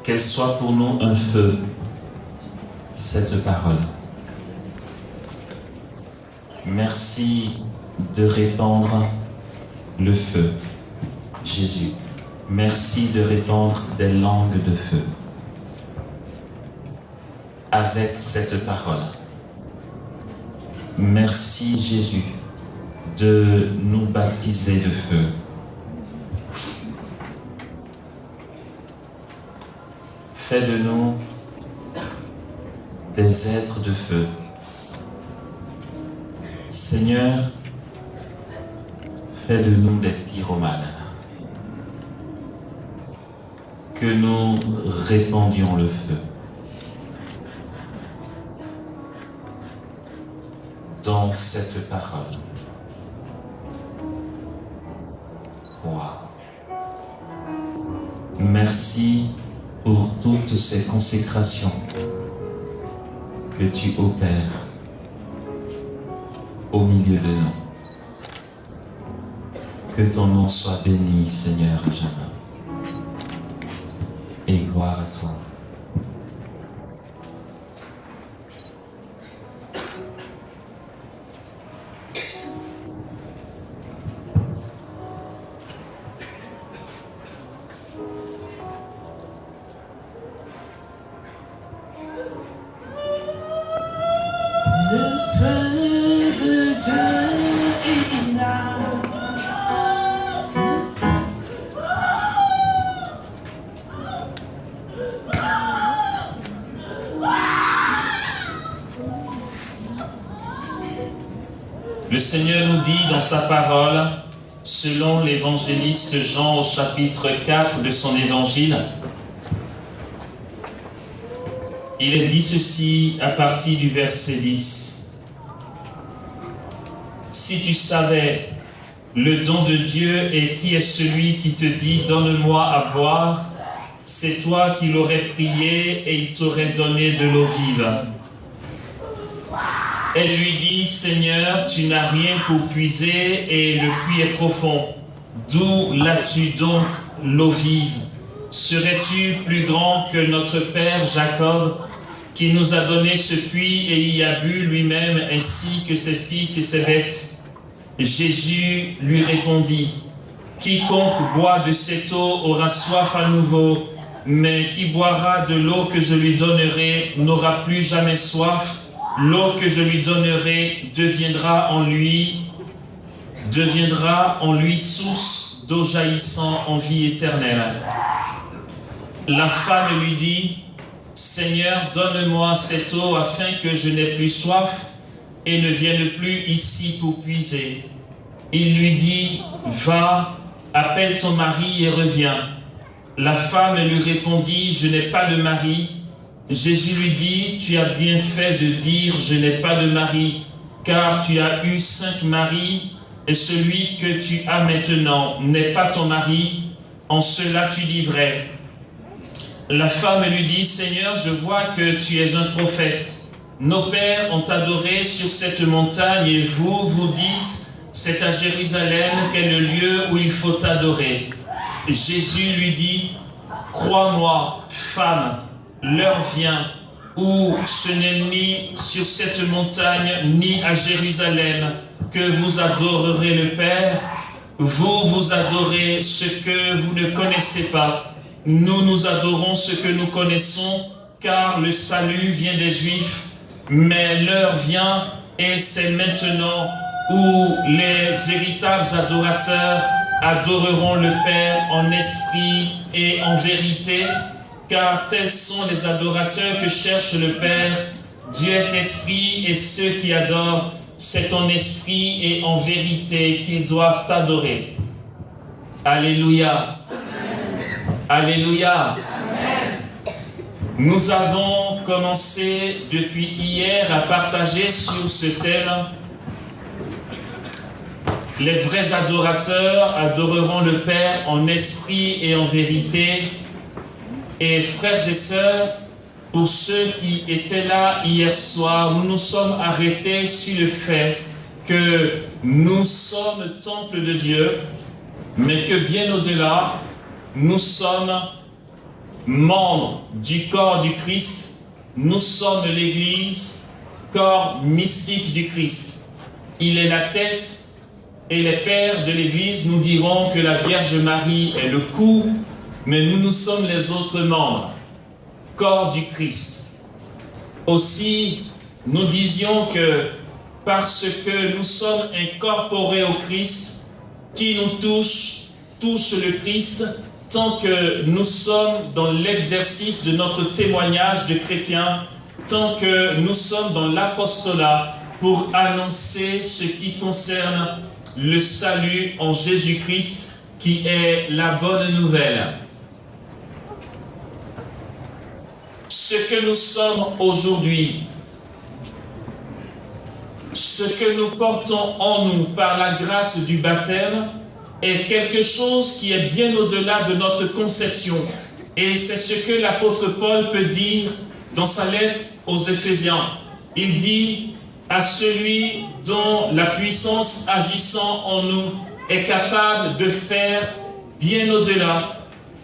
qu'elle soit pour nous un feu, cette parole. Merci de répandre le feu, Jésus. Merci de répandre des langues de feu avec cette parole. Merci, Jésus, de nous baptiser de feu. Fais de nous des êtres de feu. Seigneur, fais de nous des pyromanes. Que nous répandions le feu dans cette parole. Wow. Merci pour toutes ces consécrations que tu opères au milieu de nous. Que ton nom soit béni, Seigneur, à jamais. Et gloire à toi. Le Seigneur nous dit dans sa parole, selon l'évangéliste Jean au chapitre 4 de son évangile, il est dit ceci à partir du verset 10. Si tu savais le don de Dieu et qui est celui qui te dit « Donne-moi à boire », c'est toi qui l'aurais prié et il t'aurait donné de l'eau vive. Elle lui dit, « Seigneur, tu n'as rien pour puiser et le puits est profond. D'où l'as-tu donc l'eau vive? Serais-tu plus grand que notre père Jacob, qui nous a donné ce puits et y a bu lui-même ainsi que ses fils et ses bêtes? » Jésus lui répondit, « Quiconque boit de cette eau aura soif à nouveau, mais qui boira de l'eau que je lui donnerai n'aura plus jamais soif. L'eau que je lui donnerai deviendra en lui source d'eau jaillissant en vie éternelle. » La femme lui dit, « Seigneur, donne-moi cette eau afin que je n'ai plus soif et ne vienne plus ici pour puiser. » Il lui dit, « Va, appelle ton mari et reviens. » La femme lui répondit, « Je n'ai pas de mari. » Jésus lui dit, « Tu as bien fait de dire, je n'ai pas de mari, car tu as eu 5 maris, et celui que tu as maintenant n'est pas ton mari. En cela tu dis vrai. » La femme lui dit, « Seigneur, je vois que tu es un prophète. Nos pères ont adoré sur cette montagne, et vous, vous dites, c'est à Jérusalem qu'est le lieu où il faut adorer. » Jésus lui dit, « Crois-moi, femme, l'heure vient où ce n'est ni sur cette montagne ni à Jérusalem que vous adorerez le Père. Vous, vous adorez ce que vous ne connaissez pas. Nous, nous adorons ce que nous connaissons, car le salut vient des Juifs. Mais l'heure vient, et c'est maintenant, où les véritables adorateurs adoreront le Père en esprit et en vérité, car tels sont les adorateurs que cherche le Père. Dieu est esprit, et ceux qui adorent, c'est en esprit et en vérité qu'ils doivent adorer. Alléluia. Alléluia. Nous avons commencé depuis hier à partager sur ce thème. Les vrais adorateurs adoreront le Père en esprit et en vérité. Et frères et sœurs, pour ceux qui étaient là hier soir, nous nous sommes arrêtés sur le fait que nous sommes le temple de Dieu, mais que bien au-delà, nous sommes membres du corps du Christ. Nous sommes l'Église, corps mystique du Christ. Il est la tête et les pères de l'Église nous diront que la Vierge Marie est le cou, mais nous sommes les autres membres, corps du Christ. Aussi, nous disions que parce que nous sommes incorporés au Christ, qui nous touche le Christ, tant que nous sommes dans l'exercice de notre témoignage de chrétiens, tant que nous sommes dans l'apostolat pour annoncer ce qui concerne le salut en Jésus-Christ, qui est la bonne nouvelle. Ce que nous sommes aujourd'hui, ce que nous portons en nous par la grâce du baptême, est quelque chose qui est bien au-delà de notre conception. Et c'est ce que l'apôtre Paul peut dire dans sa lettre aux Éphésiens. Il dit à celui dont la puissance agissant en nous est capable de faire bien au-delà,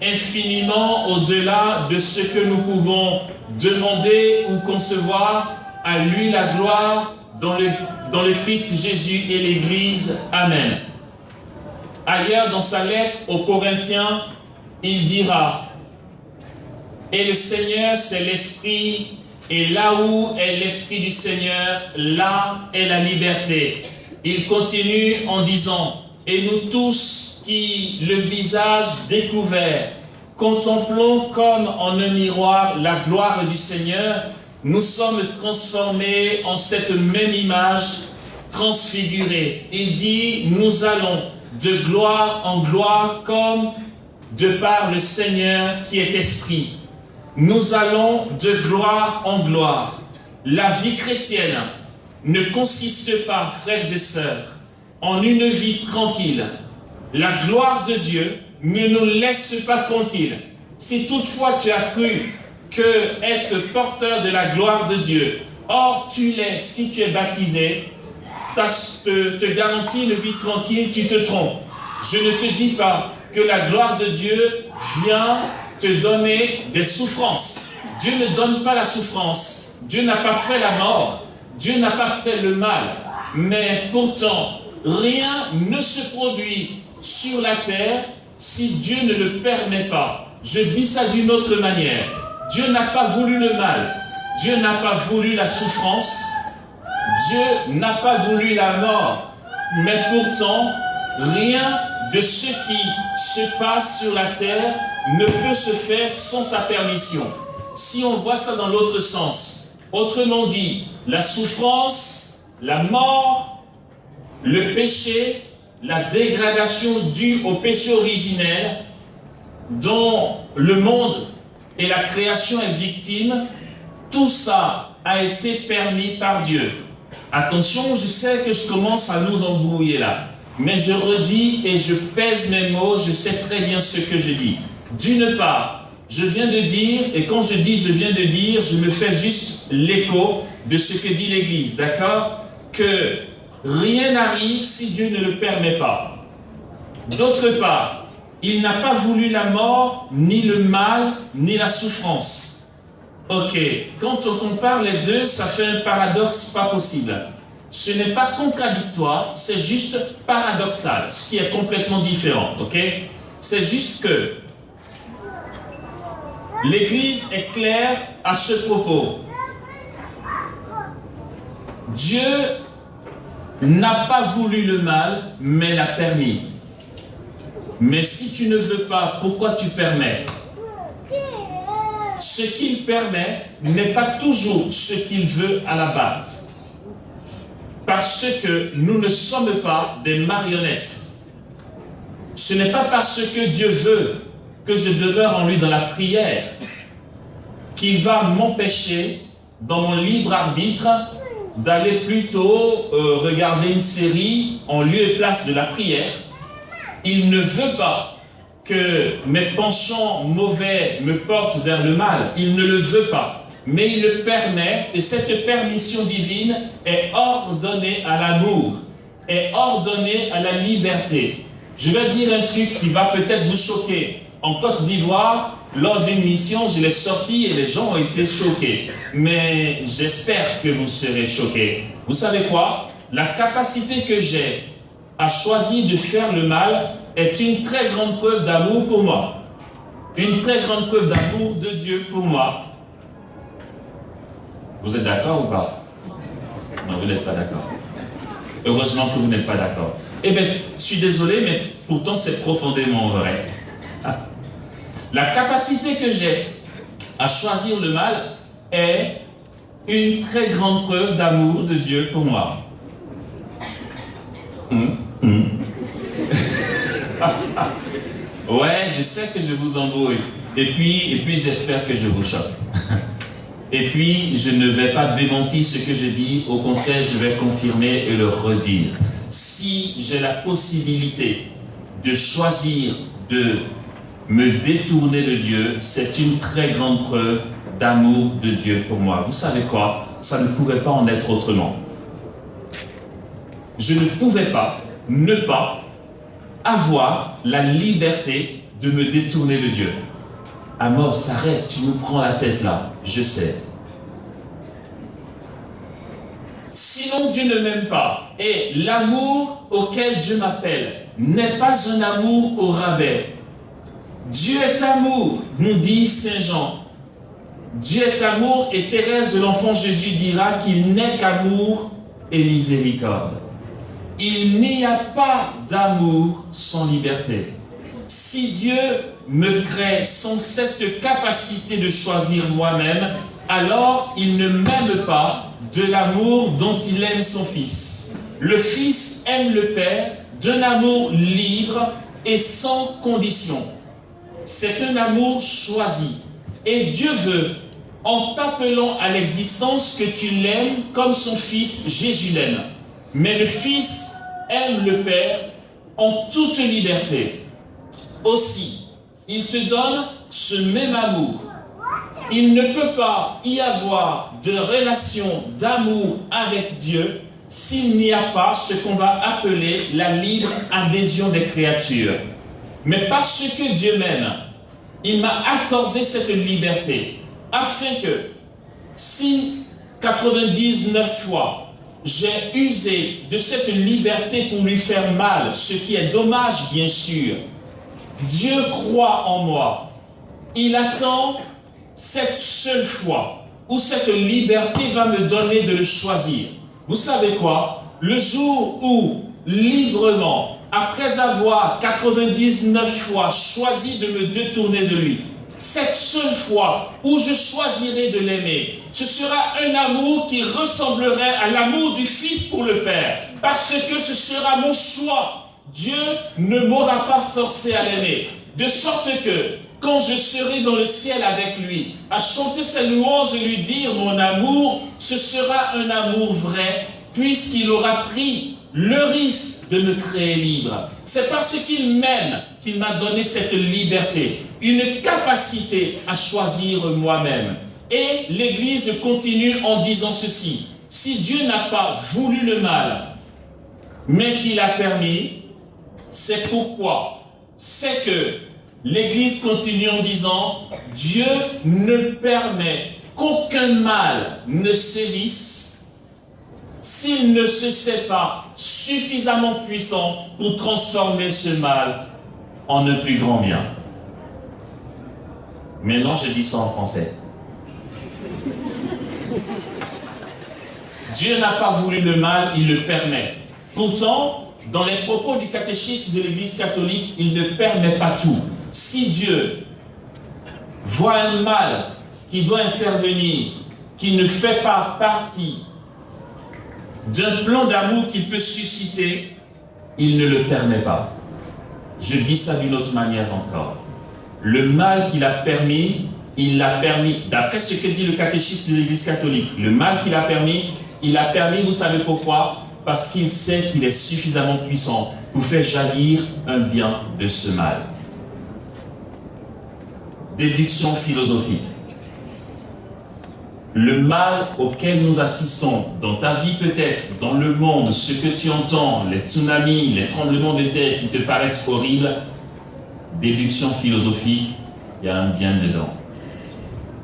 infiniment au-delà de ce que nous pouvons demander ou concevoir, à lui la gloire dans le Christ Jésus et l'Église. Amen. Ailleurs dans sa lettre aux Corinthiens, il dira « Et le Seigneur, c'est l'Esprit, et là où est l'Esprit du Seigneur, là est la liberté. » Il continue en disant « Et nous tous qui, le visage découvert, contemplons comme en un miroir la gloire du Seigneur, nous sommes transformés en cette même image transfigurée. » Il dit « Nous allons de gloire en gloire comme de par le Seigneur qui est Esprit. » Nous allons de gloire en gloire. La vie chrétienne ne consiste pas, frères et sœurs, en une vie tranquille. La gloire de Dieu ne nous laisse pas tranquilles. Si toutefois tu as cru que être porteur de la gloire de Dieu, or tu l'es si tu es baptisé, te garantit une vie tranquille, tu te trompes. Je ne te dis pas que la gloire de Dieu vient te donner des souffrances. Dieu ne donne pas la souffrance. Dieu n'a pas fait la mort. Dieu n'a pas fait le mal. Mais pourtant, rien ne se produit sur la terre si Dieu ne le permet pas. Je dis ça d'une autre manière. Dieu n'a pas voulu le mal. Dieu n'a pas voulu la souffrance. Dieu n'a pas voulu la mort, mais pourtant, rien de ce qui se passe sur la terre ne peut se faire sans sa permission. Si on voit ça dans l'autre sens, autrement dit, la souffrance, la mort, le péché, la dégradation due au péché originel, dont le monde et la création est victime, tout ça a été permis par Dieu. Attention, je sais que je commence à nous embrouiller là, mais je redis et je pèse mes mots, je sais très bien ce que je dis. D'une part, je viens de dire, et quand je dis je viens de dire, je me fais juste l'écho de ce que dit l'Église, d'accord? Que rien n'arrive si Dieu ne le permet pas. D'autre part, il n'a pas voulu la mort, ni le mal, ni la souffrance. Ok, quand on compare les deux, ça fait un paradoxe pas possible. Ce n'est pas contradictoire, c'est juste paradoxal, ce qui est complètement différent, ok? C'est juste que l'Église est claire à ce propos. Dieu n'a pas voulu le mal, mais l'a permis. Mais si tu ne veux pas, pourquoi tu permets? Ce qu'il permet n'est pas toujours ce qu'il veut à la base. Parce que nous ne sommes pas des marionnettes. Ce n'est pas parce que Dieu veut que je demeure en lui dans la prière qu'il va m'empêcher, dans mon libre arbitre, d'aller plutôt regarder une série en lieu et place de la prière. Il ne veut pas que mes penchants mauvais me portent vers le mal. Il ne le veut pas. Mais il le permet, et cette permission divine est ordonnée à l'amour, est ordonnée à la liberté. Je vais dire un truc qui va peut-être vous choquer. En Côte d'Ivoire, lors d'une mission, je l'ai sorti et les gens ont été choqués. Mais j'espère que vous serez choqués. Vous savez quoi? La capacité que j'ai à choisir de faire le mal est une très grande preuve d'amour pour moi. Une très grande preuve d'amour de Dieu pour moi. Vous êtes d'accord ou pas? Non, vous n'êtes pas d'accord. Heureusement que vous n'êtes pas d'accord. Eh bien, je suis désolé, mais pourtant c'est profondément vrai. La capacité que j'ai à choisir le mal est une très grande preuve d'amour de Dieu pour moi. Ouais, je sais que je vous embrouille. Et puis j'espère que je vous choque. Et puis, je ne vais pas démentir ce que je dis. Au contraire, je vais confirmer et le redire. Si j'ai la possibilité de choisir de me détourner de Dieu, c'est une très grande preuve d'amour de Dieu pour moi. Vous savez quoi? Ça ne pouvait pas en être autrement. Je ne pouvais pas ne pas avoir la liberté de me détourner de Dieu. Amos, s'arrête, tu me prends la tête là. Je sais. Sinon Dieu ne m'aime pas. Et l'amour auquel Dieu m'appelle n'est pas un amour au rabais. Dieu est amour, nous dit Saint Jean. Dieu est amour et Thérèse de l'Enfant Jésus dira qu'il n'est qu'amour et miséricorde. Il n'y a pas d'amour sans liberté. Si Dieu me crée sans cette capacité de choisir moi-même, alors il ne m'aime pas de l'amour dont il aime son Fils. Le Fils aime le Père d'un amour libre et sans condition. C'est un amour choisi. Et Dieu veut, en t'appelant à l'existence, que tu l'aimes comme son Fils Jésus l'aime. Mais le Fils aime le Père en toute liberté. Aussi, il te donne ce même amour. Il ne peut pas y avoir de relation d'amour avec Dieu s'il n'y a pas ce qu'on va appeler la libre adhésion des créatures. Mais parce que Dieu m'aime, il m'a accordé cette liberté afin que si 99 fois j'ai usé de cette liberté pour lui faire mal, ce qui est dommage bien sûr, Dieu croit en moi. Il attend cette seule fois où cette liberté va me donner de le choisir. Vous savez quoi? Le jour où, librement, après avoir 99 fois choisi de me détourner de lui, cette seule fois où je choisirai de l'aimer, ce sera un amour qui ressemblerait à l'amour du Fils pour le Père, parce que ce sera mon choix. Dieu ne m'aura pas forcé à l'aimer, de sorte que quand je serai dans le ciel avec lui, à chanter ses louanges et lui dire mon amour, ce sera un amour vrai, puisqu'il aura pris le risque de me créer libre. C'est parce qu'il m'aime qu'il m'a donné cette liberté, une capacité à choisir moi-même. Et l'Église continue en disant ceci: si Dieu n'a pas voulu le mal, mais qu'il a permis, c'est pourquoi? C'est que l'Église continue en disant Dieu ne permet qu'aucun mal ne sévisse s'il ne se sait pas suffisamment puissant pour transformer ce mal en un plus grand bien. Maintenant, je dis ça en français. Dieu n'a pas voulu le mal, il le permet. Pourtant, dans les propos du catéchisme de l'Église catholique, il ne permet pas tout. Si Dieu voit un mal qui doit intervenir, qui ne fait pas partie d'un plan d'amour qu'il peut susciter, il ne le permet pas. Je dis ça d'une autre manière encore. Le mal qu'il a permis, il l'a permis, d'après ce que dit le catéchisme de l'Église catholique, le mal qu'il a permis, il a permis, vous savez pourquoi? Parce qu'il sait qu'il est suffisamment puissant pour faire jaillir un bien de ce mal. Déduction philosophique. Le mal auquel nous assistons, dans ta vie peut-être, dans le monde, ce que tu entends, les tsunamis, les tremblements de terre qui te paraissent horribles, déduction philosophique, il y a un bien dedans.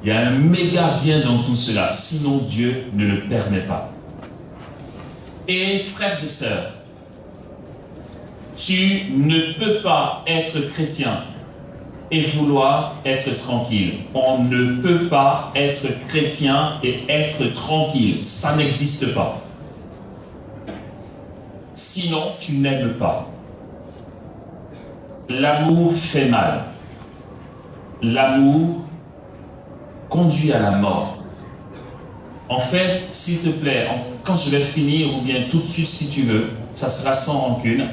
Il y a un méga bien dans tout cela, sinon Dieu ne le permet pas. Et frères et sœurs, tu ne peux pas être chrétien et vouloir être tranquille. On ne peut pas être chrétien et être tranquille. Ça n'existe pas. Sinon, tu n'aimes pas. L'amour fait mal. L'amour conduit à la mort. En fait, s'il te plaît, quand je vais finir, ou bien tout de suite si tu veux, ça sera sans rancune.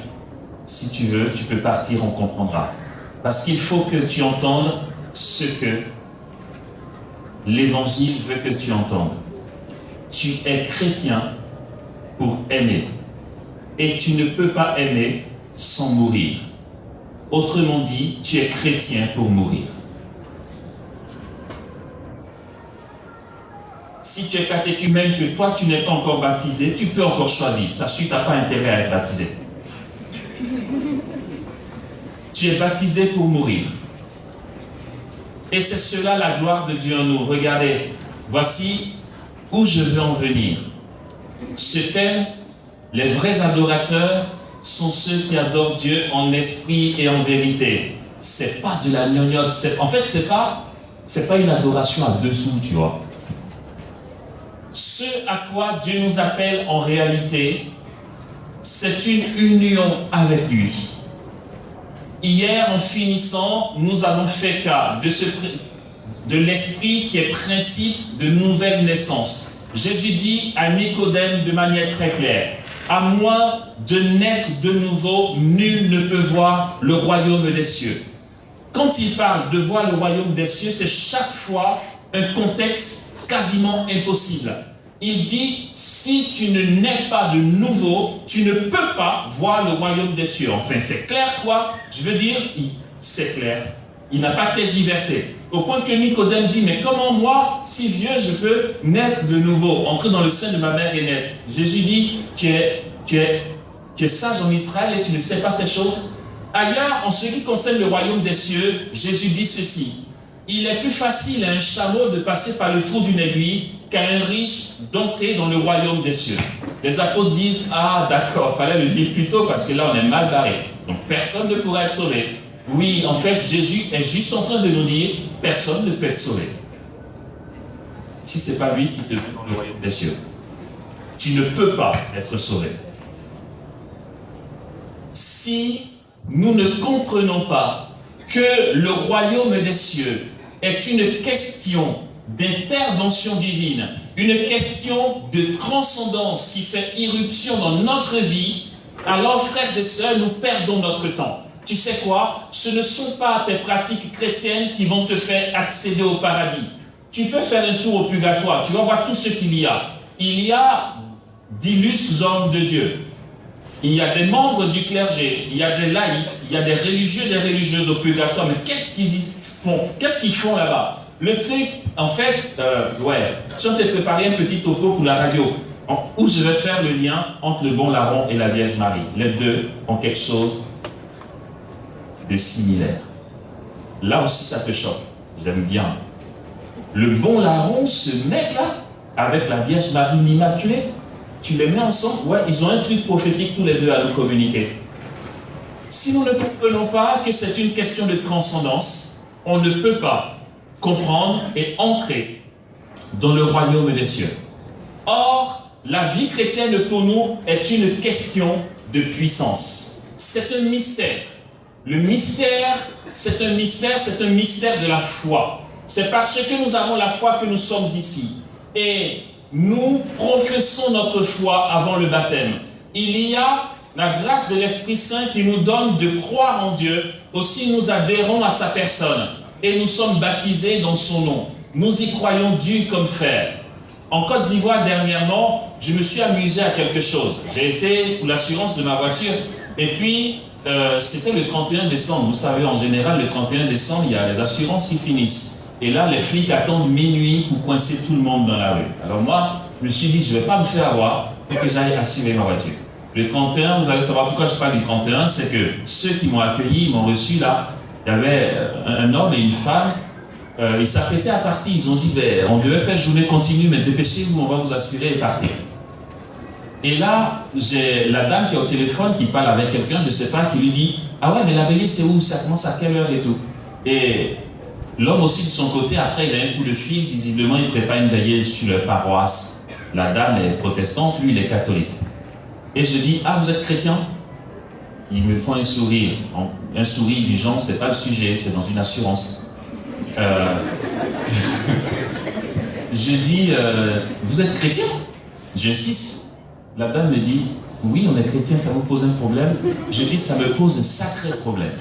Si tu veux, tu peux partir, on comprendra. Parce qu'il faut que tu entendes ce que l'Évangile veut que tu entendes. Tu es chrétien pour aimer. Et tu ne peux pas aimer sans mourir. Autrement dit, tu es chrétien pour mourir. Si tu es catéchumène que toi tu n'es pas encore baptisé, tu peux encore choisir. Tu n'as pas intérêt à être baptisé. Tu es baptisé pour mourir. Et c'est cela la gloire de Dieu en nous. Regardez, voici où je veux en venir. Ce thème, les vrais adorateurs sont ceux qui adorent Dieu en esprit et en vérité. C'est pas de la gnognotte. En fait, c'est pas une adoration à dessous, tu vois. Ce à quoi Dieu nous appelle en réalité, c'est une union avec lui. Hier, en finissant, nous avons fait cas de l'esprit qui est principe de nouvelle naissance. Jésus dit à Nicodème de manière très claire, à moins de naître de nouveau, nul ne peut voir le royaume des cieux. Quand il parle de voir le royaume des cieux, c'est chaque fois un contexte quasiment impossible. Il dit, si tu ne nais pas de nouveau, tu ne peux pas voir le royaume des cieux. Enfin, c'est clair quoi? Je veux dire, c'est clair. Il n'a pas tergiversé. Au point que Nicodème dit, mais comment moi, si vieux, je peux naître de nouveau, entrer dans le sein de ma mère et naître? Jésus dit, tu es sage en Israël et tu ne sais pas ces choses. Ailleurs, en ce qui concerne le royaume des cieux, Jésus dit ceci. Il est plus facile à un chameau de passer par le trou d'une aiguille qu'à un riche d'entrer dans le royaume des cieux. Les apôtres disent, ah d'accord, il fallait le dire plus tôt parce que là on est mal barré. Donc personne ne pourra être sauvé. Oui, en fait, Jésus est juste en train de nous dire, personne ne peut être sauvé. Si ce n'est pas lui qui te met dans le royaume des cieux. Tu ne peux pas être sauvé. Si nous ne comprenons pas que le royaume des cieux est une question d'intervention divine, une question de transcendance qui fait irruption dans notre vie, alors frères et sœurs, nous perdons notre temps. Tu sais quoi? Ce ne sont pas tes pratiques chrétiennes qui vont te faire accéder au paradis. Tu peux faire un tour au purgatoire, tu vas voir tout ce qu'il y a. Il y a d'illustres hommes de Dieu. Il y a des membres du clergé, il y a des laïcs, il y a des religieux, des religieuses au purgatoire. Mais qu'est-ce qu'ils font? Qu'est-ce qu'ils font là-bas? Le truc, en fait, si on t'a préparé un petit topo pour la radio, où je vais faire le lien entre le bon larron et la Vierge Marie. Les deux ont quelque chose de similaire. Là aussi, ça te choque. J'aime bien. Le bon larron, ce mec-là, avec la Vierge Marie l'Immaculée, tu les mets ensemble, ouais, ils ont un truc prophétique tous les deux à nous communiquer. Si nous ne comprenons pas que c'est une question de transcendance, on ne peut pas comprendre et entrer dans le royaume des cieux. Or, la vie chrétienne pour nous est une question de puissance. C'est un mystère. Le mystère, c'est un mystère de la foi. C'est parce que nous avons la foi que nous sommes ici. Et nous professons notre foi avant le baptême. Il y a la grâce de l'Esprit Saint qui nous donne de croire en Dieu. Aussi, nous adhérons à sa personne. Et nous sommes baptisés dans son nom. Nous y croyons dur comme fer. En Côte d'Ivoire, dernièrement, je me suis amusé à quelque chose. J'ai été pour l'assurance de ma voiture. Et puis, c'était le 31 décembre. Vous savez, en général, le 31 décembre, il y a les assurances qui finissent. Et là, les flics attendent minuit pour coincer tout le monde dans la rue. Alors moi, je me suis dit, je ne vais pas me faire avoir pour que j'aille assurer ma voiture. Le 31, vous allez savoir pourquoi je parle du 31, c'est que ceux qui m'ont accueilli, ils m'ont reçu là. Il y avait un homme et une femme. Ils s'apprêtaient à partir. Ils ont dit, ben, on devait faire journée continue, mais dépêchez-vous, on va vous assurer et partir. Et là, j'ai la dame qui est au téléphone, qui parle avec quelqu'un, je ne sais pas, qui lui dit, ah ouais, mais la veillée, c'est où? Ça commence à quelle heure et tout? Et l'homme aussi de son côté, après, il a un coup de fil, visiblement, il prépare une veillée sur leur paroisse. La dame est protestante, lui, il est catholique. Et je dis, ah, vous êtes chrétien? Ils me font un sourire du genre, c'est pas le sujet, c'est dans une assurance. Je dis, vous êtes chrétien? J'insiste. La dame me dit, oui, on est chrétien, ça vous pose un problème? Je dis, ça me pose un sacré problème.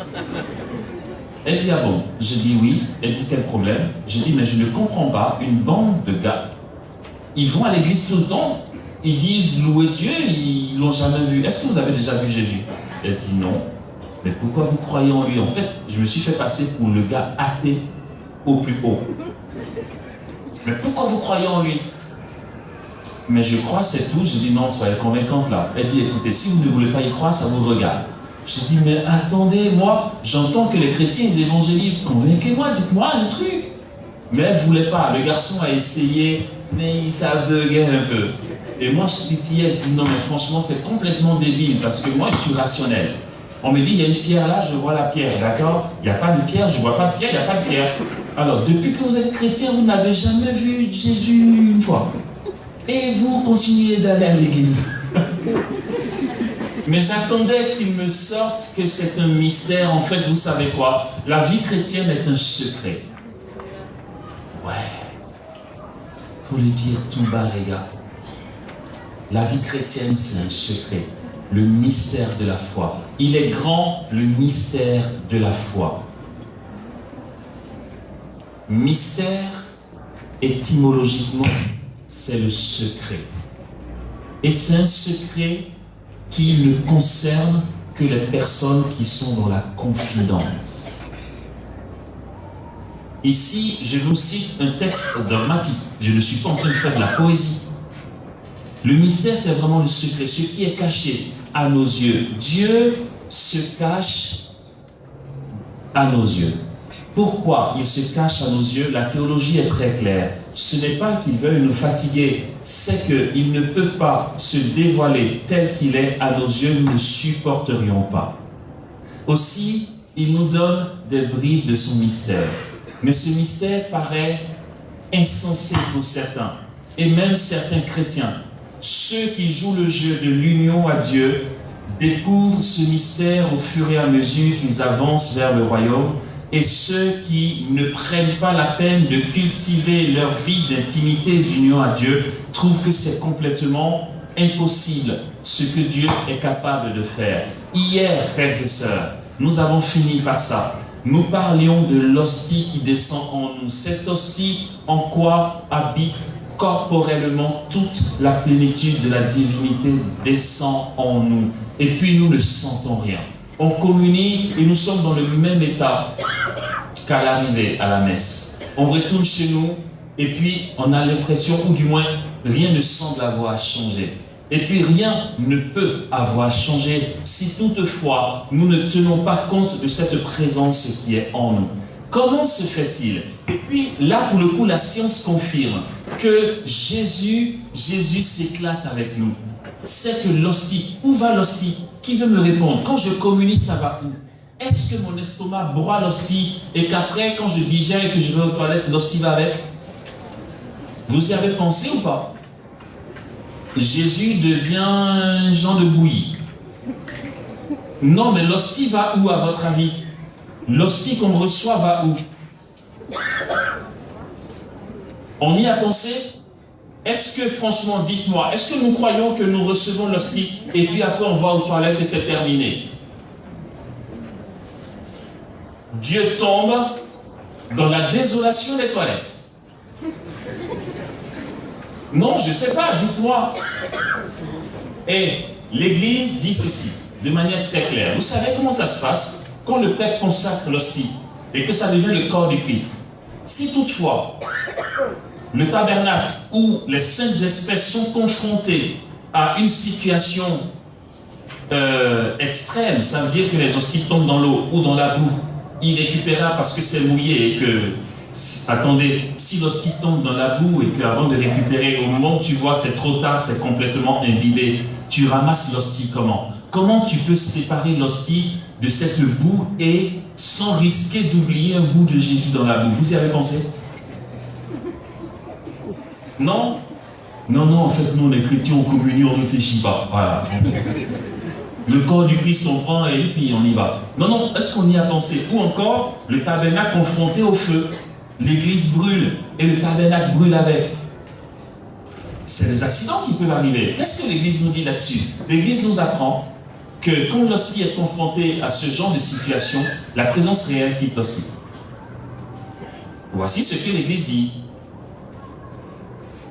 Elle dit, ah bon? Je dis oui. Elle dit, quel problème? Je dis, mais je ne comprends pas, une bande de gars, ils vont à l'église tout le temps, ils disent louer Dieu, ils l'ont jamais vu. Est-ce que vous avez déjà vu Jésus? Elle dit non. Mais pourquoi vous croyez en lui? En fait, je me suis fait passer pour le gars athée au plus haut. Mais pourquoi vous croyez en lui? Mais je crois, c'est tout. Je dis non, soyez convaincante là. Elle dit, écoutez, si vous ne voulez pas y croire, ça vous regarde. Je dis, mais attendez, moi, j'entends que les chrétiens, ils évangélisent. Convainquez-moi, dites-moi un truc. Mais elle ne voulait pas. Le garçon a essayé, mais ça buguait un peu. Et moi, je titillais, je dis non, mais franchement, c'est complètement débile, parce que moi, je suis rationnel. On me dit, il y a une pierre là, je vois la pierre, d'accord? Il n'y a pas de pierre, je ne vois pas de pierre, il n'y a pas de pierre. Alors, depuis que vous êtes chrétien, vous n'avez jamais vu Jésus une fois. Et vous continuez d'aller à l'église. Mais j'attendais qu'il me sorte que c'est un mystère. En fait, vous savez quoi? La vie chrétienne est un secret. Ouais. Faut le dire tout bas, les gars. La vie chrétienne, c'est un secret. Le mystère de la foi. Il est grand, le mystère de la foi. Mystère, étymologiquement, c'est le secret. Et c'est un secret qui ne concerne que les personnes qui sont dans la confidence. Ici, je vous cite un texte dogmatique. Je ne suis pas en train de faire de la poésie. Le mystère, c'est vraiment le secret, ce qui est caché à nos yeux. Dieu se cache à nos yeux. Pourquoi il se cache à nos yeux? La théologie est très claire. Ce n'est pas qu'il veuille nous fatiguer, c'est qu'il ne peut pas se dévoiler tel qu'il est à nos yeux, nous ne supporterions pas. Aussi, il nous donne des bribes de son mystère. Mais ce mystère paraît insensé pour certains, et même certains chrétiens. Ceux qui jouent le jeu de l'union à Dieu découvrent ce mystère au fur et à mesure qu'ils avancent vers le royaume, et ceux qui ne prennent pas la peine de cultiver leur vie d'intimité et d'union à Dieu trouvent que c'est complètement impossible ce que Dieu est capable de faire. Hier, frères et sœurs, nous avons fini par ça. Nous parlions de l'hostie qui descend en nous. Cette hostie, en quoi habite corporellement toute la plénitude de la divinité descend en nous. Et puis nous ne sentons rien. On communie et nous sommes dans le même état qu'à l'arrivée à la messe. On retourne chez nous et puis on a l'impression, ou du moins rien ne semble avoir changé. Et puis rien ne peut avoir changé si toutefois nous ne tenons pas compte de cette présence qui est en nous. Comment se fait-il? Et puis là, pour le coup, la science confirme que Jésus s'éclate avec nous. C'est que l'hostie, où va l'hostie? Qui veut me répondre? Quand je communie, ça va où? Est-ce que mon estomac broie l'hostie et qu'après, quand je digère et que je vais aux toilettes, l'hostie va avec? Vous y avez pensé ou pas? Jésus devient un genre de bouillie. Non, mais l'hostie va où, à votre avis? L'hostie qu'on reçoit va où? On y a pensé? Est-ce que, franchement, dites-moi, est-ce que nous croyons que nous recevons l'hostie et puis après on va aux toilettes et c'est terminé? Dieu tombe dans la désolation des toilettes. Non, je ne sais pas, dites-moi. Et l'Église dit ceci, de manière très claire. Vous savez comment ça se passe quand le prêtre consacre l'hostie et que ça devient le corps du Christ? Si toutefois, le tabernacle ou les saintes espèces sont confrontées à une situation extrême, ça veut dire que les hosties tombent dans l'eau ou dans la boue, irrécupérable parce que c'est mouillé et que, attendez, si l'hostie tombe dans la boue et qu'avant de récupérer, au moment où tu vois c'est trop tard, c'est complètement imbibé, tu ramasses l'hostie comment? Comment tu peux séparer l'hostie de cette boue et sans risquer d'oublier un bout de Jésus dans la boue? Vous y avez pensé? Non? Non, en fait, nous, les chrétiens, en communion, on ne réfléchit pas. Voilà. Le corps du Christ, on prend et puis on y va. Non, est-ce qu'on y a pensé? Ou encore, le tabernacle confronté au feu. L'église brûle et le tabernacle brûle avec. C'est des accidents qui peuvent arriver. Qu'est-ce que l'église nous dit là-dessus? L'église nous apprend que quand l'hostie est confrontée à ce genre de situation, la présence réelle quitte l'hostie. Voici ce que l'église dit.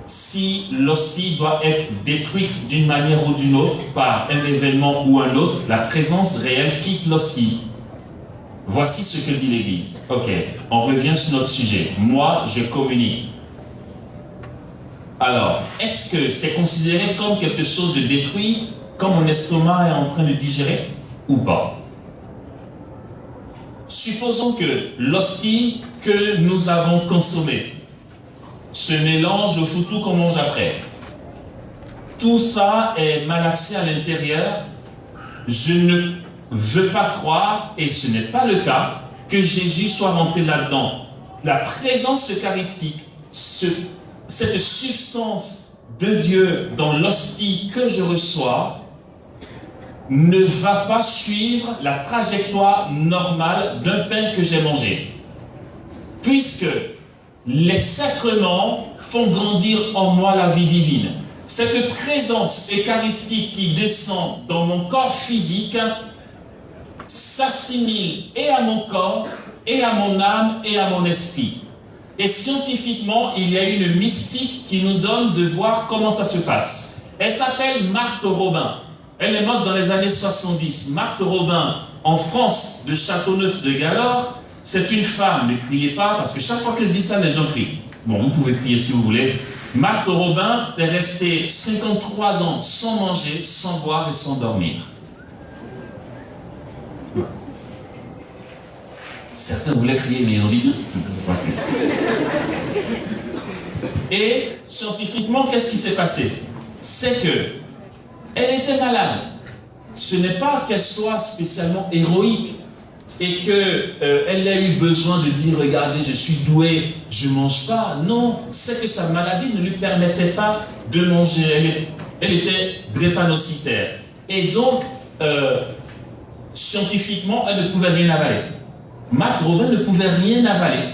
Si l'hostie doit être détruite d'une manière ou d'une autre par un événement ou un autre, la présence réelle quitte l'hostie. Voici ce que dit l'Église. Ok, on revient sur notre sujet. Moi, je communie. Alors, est-ce que c'est considéré comme quelque chose de détruit, comme mon estomac est en train de digérer, ou pas? Supposons que l'hostie que nous avons consommée se mélange au foutou qu'on mange après. Tout ça est malaxé à l'intérieur. Je ne veux pas croire, et ce n'est pas le cas, que Jésus soit rentré là-dedans. La présence eucharistique, cette substance de Dieu dans l'hostie que je reçois, ne va pas suivre la trajectoire normale d'un pain que j'ai mangé. Puisque les sacrements font grandir en moi la vie divine. Cette présence eucharistique qui descend dans mon corps physique s'assimile et à mon corps, et à mon âme, et à mon esprit. Et scientifiquement, il y a une mystique qui nous donne de voir comment ça se passe. Elle s'appelle Marthe Robin. Elle est morte dans les années 70. Marthe Robin, en France, de Châteauneuf de Galore, c'est une femme. Ne criez pas, parce que chaque fois qu'elle dit ça, les gens crient. Bon, vous pouvez crier si vous voulez. Marthe Robin est restée 53 ans sans manger, sans boire et sans dormir. Certains voulaient crier, mais ils ont dit non. Et scientifiquement, qu'est-ce qui s'est passé? C'est que elle était malade. Ce n'est pas qu'elle soit spécialement héroïque et qu'elle ait eu besoin de dire, regardez, je suis douée, je ne mange pas. Non, c'est que sa maladie ne lui permettait pas de manger. Elle était drépanocytaire. Et donc, scientifiquement, elle ne pouvait rien avaler. Marthe Robin ne pouvait rien avaler.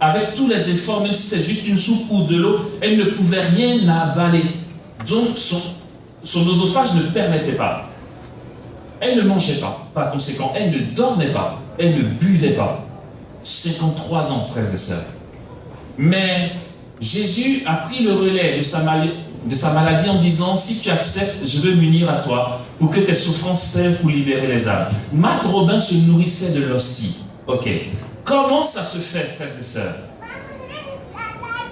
Avec tous les efforts, même si c'est juste une soupe ou de l'eau, elle ne pouvait rien avaler. Donc, son oesophage ne permettait pas. Elle ne mangeait pas. Par conséquent, elle ne dormait pas. Elle ne buvait pas. 53 ans, frères et sœurs. Mais Jésus a pris le relais de sa maladie en disant, si tu acceptes, je veux m'unir à toi pour que tes souffrances servent pour libérer les âmes. Marthe Robin se nourrissait de l'hostie. Ok. Comment ça se fait, frères et sœurs?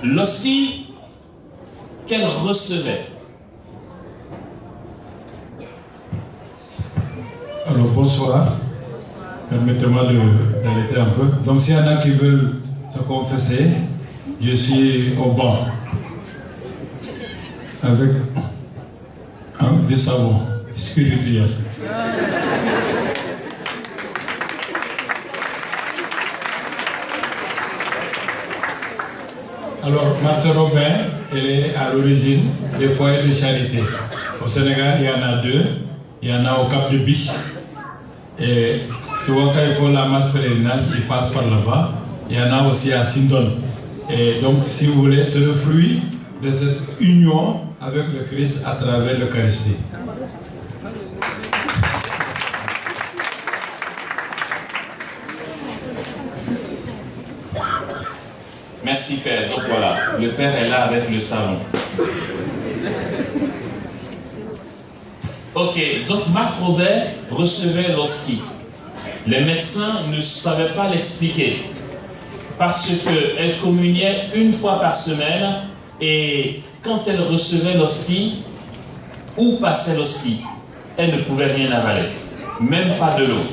L'hostie qu'elle recevait. Alors bonsoir. Permettez-moi d'arrêter un peu. Donc s'il y en a qui veulent se confesser, je suis au banc avec des savons spirituels. Alors, Marthe Robin, elle est à l'origine des foyers de charité. Au Sénégal, il y en a 2. Il y en a au Cap de Biche. Et tu vois, quand ils font la masse pèlerinage, ils passent par là-bas. Il y en a aussi à Sindon. Et donc, si vous voulez, c'est le fruit de cette union avec le Christ à travers l'Eucharistie. Merci Père. Donc voilà, le Père est là avec le savon. Ok, donc Marthe Robin recevait l'hostie. Les médecins ne savaient pas l'expliquer. parce qu'elle communiait une fois par semaine et quand elle recevait l'hostie, où passait l'hostie? Elle ne pouvait rien avaler, même pas de l'eau.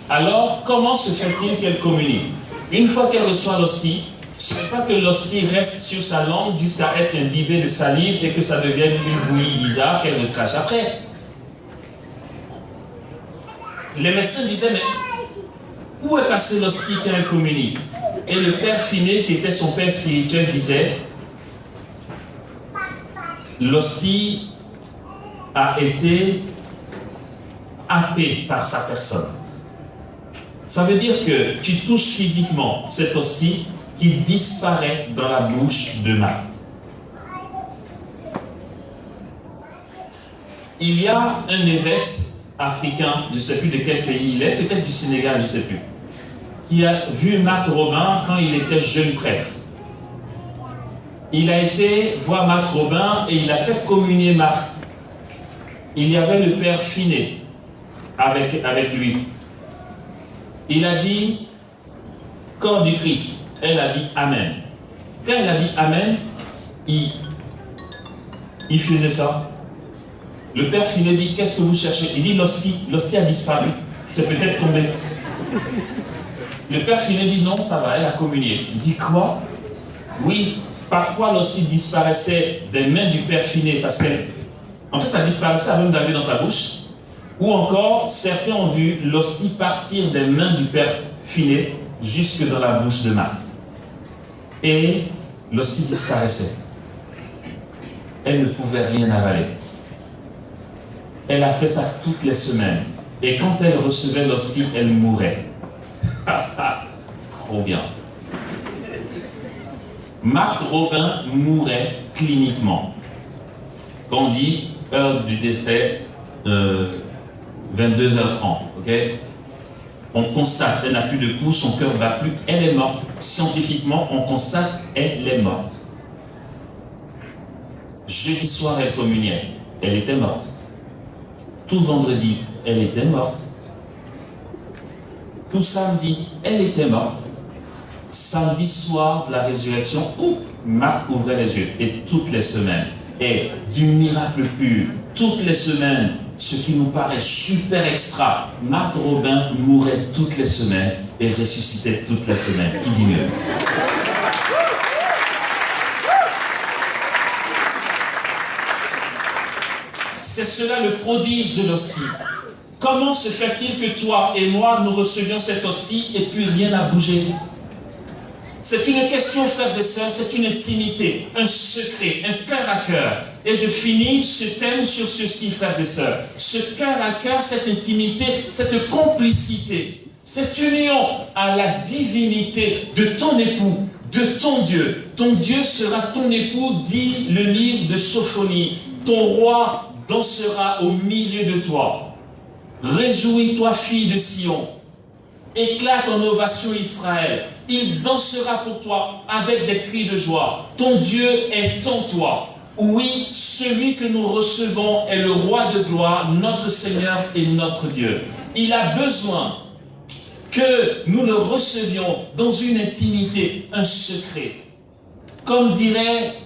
Alors, comment se fait-il qu'elle communie? Une fois qu'elle reçoit l'hostie, ce n'est pas que l'hostie reste sur sa langue jusqu'à être imbibée de salive et que ça devienne une bouillie bizarre qu'elle recrache après. Les médecins disaient, mais où est passée l'hostie quand elle communie? Et le père Finet, qui était son père spirituel, disait, l'hostie a été happée par sa personne. Ça veut dire que tu touches physiquement cette hostie qui disparaît dans la bouche de Marthe. Il y a un évêque africain, je ne sais plus de quel pays il est, peut-être du Sénégal, je ne sais plus, qui a vu Marthe Robin quand il était jeune prêtre. Il a été voir Marthe Robin et il a fait communier Marthe. Il y avait le père Finet avec lui. Il a dit, corps du Christ. Elle a dit Amen. Quand elle a dit Amen, il faisait ça. Le père Finet dit, qu'est-ce que vous cherchez? Il dit, l'hostie a disparu. C'est peut-être tombé. Le père Finet dit, non, ça va, elle a communié. Il dit, quoi? Oui, parfois l'hostie disparaissait des mains du père Finet parce qu'en fait, ça disparaissait avant d'aller dans sa bouche. Ou encore, certains ont vu l'hostie partir des mains du père Finet jusque dans la bouche de Marthe. Et l'hostie disparaissait. Elle ne pouvait rien avaler. Elle a fait ça toutes les semaines. Et quand elle recevait l'hostie, elle mourait. Trop bien. Marthe Robin mourait cliniquement. Quand on dit heure du décès, 22h30, ok? On constate, elle n'a plus de pouls, son cœur ne bat plus, elle est morte. Scientifiquement, on constate, elle est morte. Jeudi soir, elle communiait, elle était morte. Tout vendredi, elle était morte. Tout samedi, elle était morte. Samedi soir de la résurrection, Marthe ouvrait les yeux. Et toutes les semaines, et du miracle pur, toutes les semaines, ce qui nous paraît super extra, Marthe Robin mourait toutes les semaines et ressuscitait toutes les semaines. Qui dit mieux? C'est cela le prodige de l'hostie. Comment se fait-il que toi et moi, nous recevions cette hostie et puis rien n'a bougé? C'est une question, frères et sœurs, c'est une intimité, un secret, un cœur à cœur. Et je finis ce thème sur ceci, frères et sœurs. Ce cœur à cœur, cette intimité, cette complicité, cette union à la divinité de ton époux, de ton Dieu. Ton Dieu sera ton époux, dit le livre de Sophonie. Ton roi dansera au milieu de toi. Réjouis-toi, fille de Sion. Éclate en ovation Israël. Il dansera pour toi avec des cris de joie. Ton Dieu est en toi. Oui, celui que nous recevons est le roi de gloire, notre Seigneur et notre Dieu. Il a besoin que nous le recevions dans une intimité, un secret. Comme dirait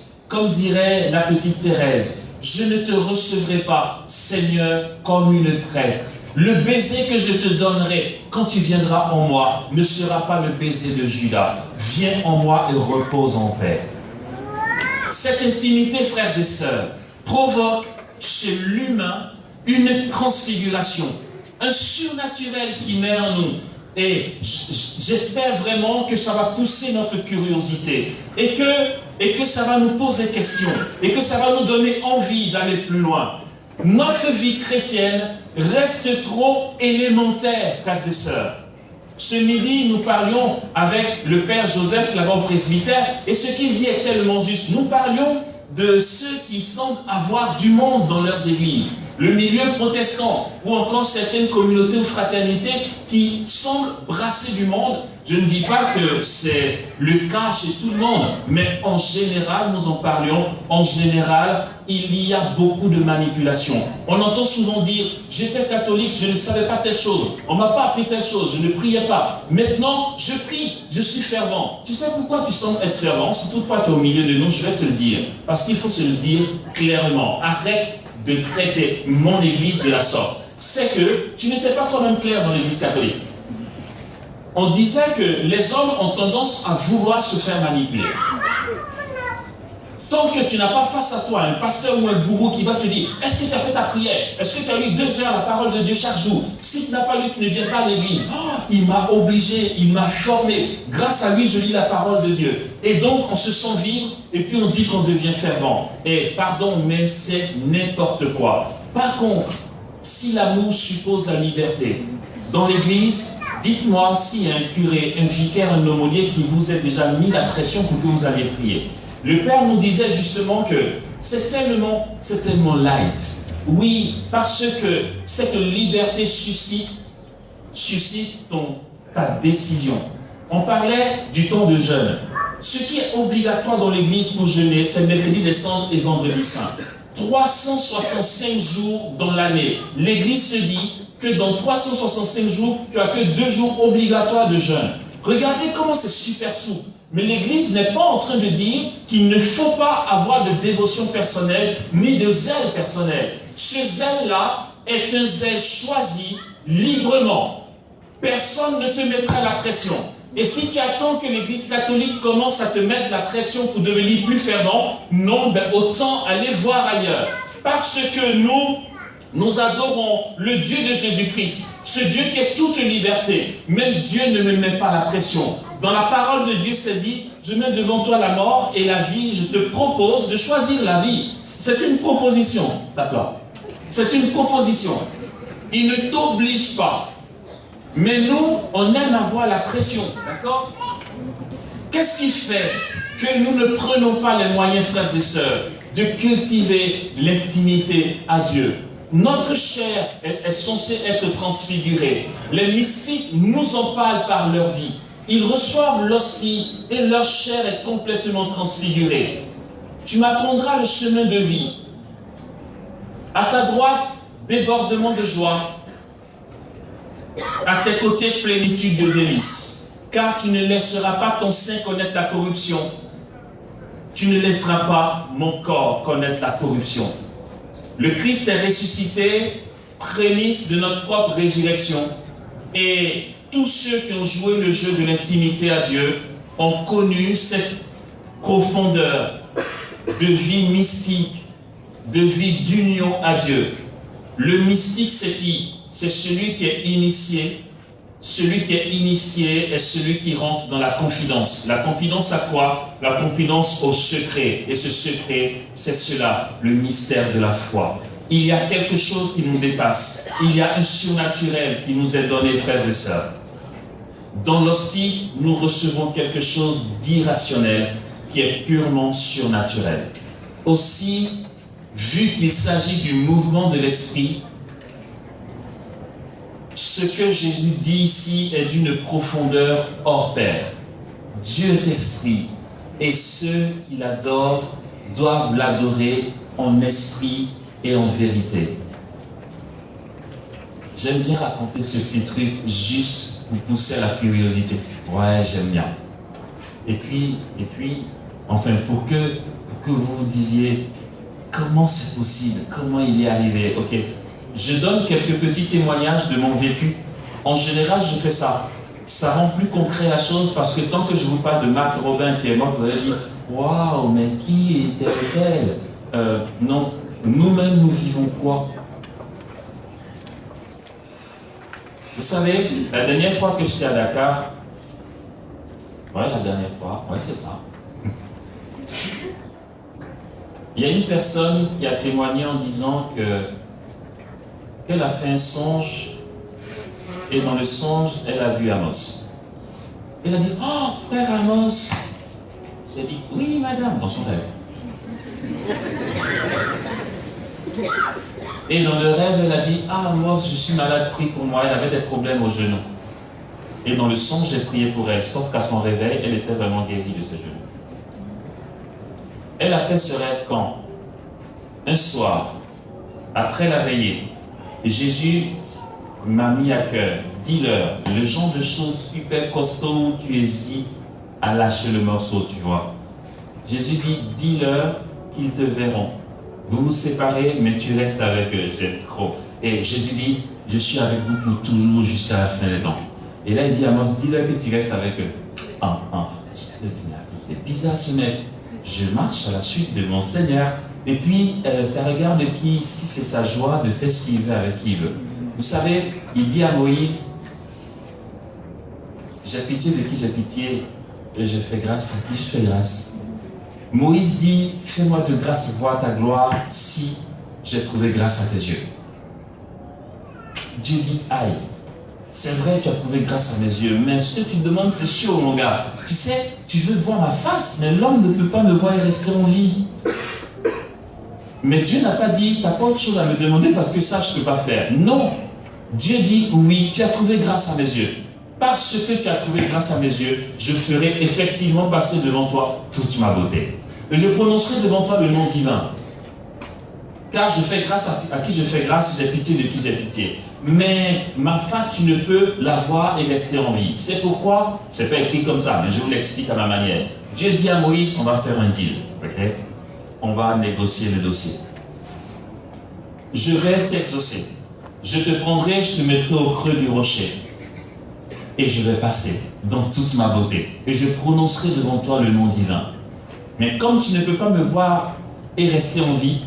la petite Thérèse, je ne te recevrai pas, Seigneur, comme une traître. Le baiser que je te donnerai quand tu viendras en moi ne sera pas le baiser de Judas. Viens en moi et repose en paix. Cette intimité, frères et sœurs, provoque chez l'humain une transfiguration, un surnaturel qui naît en nous. Et j'espère vraiment que ça va pousser notre curiosité et que ça va nous poser question et que ça va nous donner envie d'aller plus loin. Notre vie chrétienne reste trop élémentaire, frères et sœurs. Ce midi, nous parlions avec le Père Joseph, là-bas au presbytère, et ce qu'il dit est tellement juste. Nous parlions de ceux qui semblent avoir du monde dans leurs églises, le milieu protestant, ou encore certaines communautés ou fraternités qui semblent brasser du monde. Je ne dis pas que c'est le cas chez tout le monde, mais en général, nous en parlions, en général, il y a beaucoup de manipulation. On entend souvent dire, j'étais catholique, je ne savais pas telle chose. On ne m'a pas appris telle chose, je ne priais pas. Maintenant, je prie, je suis fervent. Tu sais pourquoi tu sembles être fervent? Si toutefois tu es au milieu de nous, je vais te le dire. Parce qu'il faut se le dire clairement. Arrête de traiter mon église de la sorte. C'est que tu n'étais pas toi-même clair dans l'église catholique. On disait que les hommes ont tendance à vouloir se faire manipuler. Tant que tu n'as pas face à toi un pasteur ou un gourou qui va te dire « Est-ce que tu as fait ta prière? Est-ce que tu as lu 2 heures la parole de Dieu chaque jour? Si tu n'as pas lu, tu ne viens pas à l'église. Oh, il m'a obligé, il m'a formé. Grâce à lui, je lis la parole de Dieu. » Et donc, on se sent vivre et puis on dit qu'on devient fervent. Et pardon, mais c'est n'importe quoi. Par contre, si l'amour suppose la liberté, dans l'église, dites-moi s'il y a un curé, un vicaire, un aumônier qui vous a déjà mis la pression pour que vous alliez prier. Le Père nous disait justement que c'est tellement light. Oui, parce que cette liberté suscite ta décision. On parlait du temps de jeûne. Ce qui est obligatoire dans l'église pour jeûner, c'est mercredi des cendres et vendredi saint. 365 jours dans l'année. L'église te dit que dans 365 jours, tu n'as que 2 jours obligatoires de jeûne. Regardez comment c'est super souple. Mais l'Église n'est pas en train de dire qu'il ne faut pas avoir de dévotion personnelle ni de zèle personnel. Ce zèle-là est un zèle choisi librement. Personne ne te mettra la pression. Et si tu attends que l'Église catholique commence à te mettre la pression pour devenir plus fervent, non, ben autant aller voir ailleurs. Parce que nous adorons le Dieu de Jésus-Christ, ce Dieu qui est toute liberté. Même Dieu ne me met pas la pression. Dans la parole de Dieu, c'est dit, je mets devant toi la mort et la vie, je te propose de choisir la vie. C'est une proposition, tape-là. C'est une proposition. Il ne t'oblige pas. Mais nous, on aime avoir la pression, d'accord? Qu'est-ce qui fait que nous ne prenons pas les moyens, frères et sœurs, de cultiver l'intimité à Dieu? Notre chair est censée être transfigurée. Les mystiques nous en parlent par leur vie. Ils reçoivent l'hostie et leur chair est complètement transfigurée. Tu m'apprendras le chemin de vie. À ta droite, débordement de joie. À tes côtés, plénitude de délices. Car tu ne laisseras pas ton sein connaître la corruption. Tu ne laisseras pas mon corps connaître la corruption. Le Christ est ressuscité, prémisse de notre propre résurrection. Et tous ceux qui ont joué le jeu de l'intimité à Dieu ont connu cette profondeur de vie mystique, de vie d'union à Dieu. Le mystique, c'est qui? C'est celui qui est initié. Celui qui est initié est celui qui rentre dans la confidence. La confidence à quoi? La confidence au secret. Et ce secret, c'est cela, le mystère de la foi. Il y a quelque chose qui nous dépasse. Il y a un surnaturel qui nous est donné, frères et sœurs. Dans l'hostie, nous recevons quelque chose d'irrationnel qui est purement surnaturel. Aussi, vu qu'il s'agit du mouvement de l'esprit, ce que Jésus dit ici est d'une profondeur hors pair. Dieu est esprit et ceux qui l'adorent doivent l'adorer en esprit et en vérité. J'aime bien raconter ce petit truc juste pour pousser la curiosité. Ouais, j'aime bien. Et puis, enfin, pour que vous vous disiez comment c'est possible, comment il est arrivé. Ok, je donne quelques petits témoignages de mon vécu. En général, je fais ça. Ça rend plus concret la chose parce que tant que je vous parle de Marthe Robin qui est morte, vous allez dire waouh, mais qui était-elle? Non, nous-mêmes, nous vivons quoi? Vous savez, la dernière fois que j'étais à Dakar, c'est ça. Il y a une personne qui a témoigné en disant qu'elle a fait un songe et dans le songe, elle a vu Amos. Elle a dit, oh, frère Amos. Elle a dit, oui, madame, dans son rêve. Et dans le rêve, elle a dit, ah, Amos, je suis malade, prie pour moi. Elle avait des problèmes aux genoux. Et dans le songe, j'ai prié pour elle, sauf qu'à son réveil, elle était vraiment guérie de ses genoux. Elle a fait ce rêve quand? Un soir, après la veillée, Jésus m'a mis à cœur, dis-leur, le genre de choses super costaud où tu hésites à lâcher le morceau, tu vois. Jésus dit, dis-leur qu'ils te verront. Vous vous séparez, mais tu restes avec eux. J'aime trop. Et Jésus dit, je suis avec vous pour toujours jusqu'à la fin des temps. Et là, il dit à Amos, dis-leur que tu restes avec eux. C'est bizarre ce mec. Je marche à la suite de mon Seigneur. Et puis, ça regarde qui, si c'est sa joie de faire ce qu'il veut avec qui il veut. Vous savez, il dit à Moïse, j'ai pitié de qui j'ai pitié, et je fais grâce à qui je fais grâce. Moïse dit, fais-moi de grâce voir ta gloire si j'ai trouvé grâce à tes yeux. Dieu dit, aïe, c'est vrai tu as trouvé grâce à mes yeux, mais ce que tu demandes c'est chaud mon gars. Tu sais, tu veux voir ma face, mais l'homme ne peut pas me voir et rester en vie. Mais Dieu n'a pas dit, tu n'as pas autre chose à me demander parce que ça je ne peux pas faire. Non, Dieu dit, oui, tu as trouvé grâce à mes yeux. Parce que tu as trouvé grâce à mes yeux, je ferai effectivement passer devant toi toute ma beauté. Et je prononcerai devant toi le nom divin. Car je fais grâce à qui je fais grâce, j'ai pitié de qui j'ai pitié. Mais ma face, tu ne peux la voir et rester en vie. C'est pourquoi, c'est pas écrit comme ça, mais je vous l'explique à ma manière. Dieu dit à Moïse, on va faire un deal. Okay? On va négocier le dossier. Je vais t'exaucer. Je te prendrai, je te mettrai au creux du rocher. Et je vais passer dans toute ma beauté. Et je prononcerai devant toi le nom divin. Mais comme tu ne peux pas me voir et rester en vie,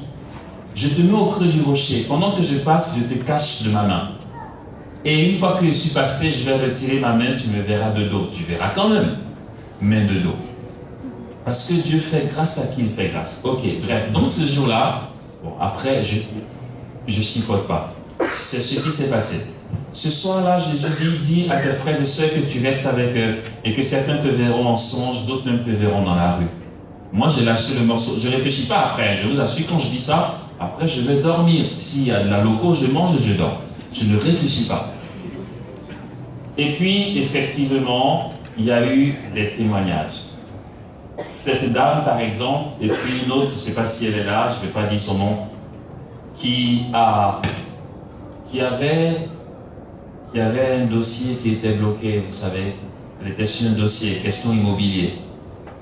je te mets au creux du rocher. Pendant que je passe, je te cache de ma main. Et une fois que je suis passé, je vais retirer ma main, tu me verras de dos. Tu verras quand même, mais de dos. Parce que Dieu fait grâce à qui il fait grâce. Ok, bref, donc ce jour-là, bon, après, je chipote pas. C'est ce qui s'est passé. Ce soir-là, Jésus dit à tes frères et sœurs que tu restes avec eux et que certains te verront en songe, d'autres même te verront dans la rue. Moi, j'ai lâché le morceau. Je ne réfléchis pas après. Je vous assure, quand je dis ça, après, je vais dormir. S'il y a de la loco, je mange et je dors. Je ne réfléchis pas. Et puis, effectivement, il y a eu des témoignages. Cette dame, par exemple, et puis une autre, je ne sais pas si elle est là, je ne vais pas dire son nom, qui avait un dossier qui était bloqué, vous savez. Elle était sur un dossier, question immobilier.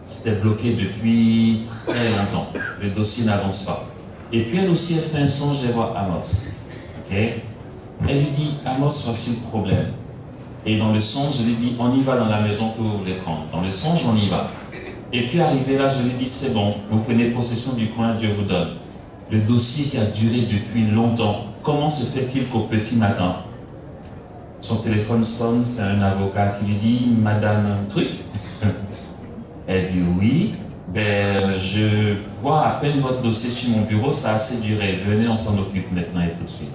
C'était bloqué depuis très longtemps. Le dossier n'avance pas. Et puis elle aussi, elle fait un songe, elle voit Amos. Okay? Elle lui dit, Amos, voici le problème. Et dans le songe, je lui dis, on y va dans la maison que vous voulez prendre. Dans le songe, on y va. Et puis arrivé là, je lui dis, c'est bon, vous prenez possession du coin, Dieu vous donne. Le dossier qui a duré depuis longtemps, comment se fait-il qu'au petit matin, son téléphone sonne, c'est un avocat qui lui dit, Madame un truc. Elle dit oui, ben, je vois à peine votre dossier sur mon bureau, ça a assez duré, venez, on s'en occupe maintenant et tout de suite.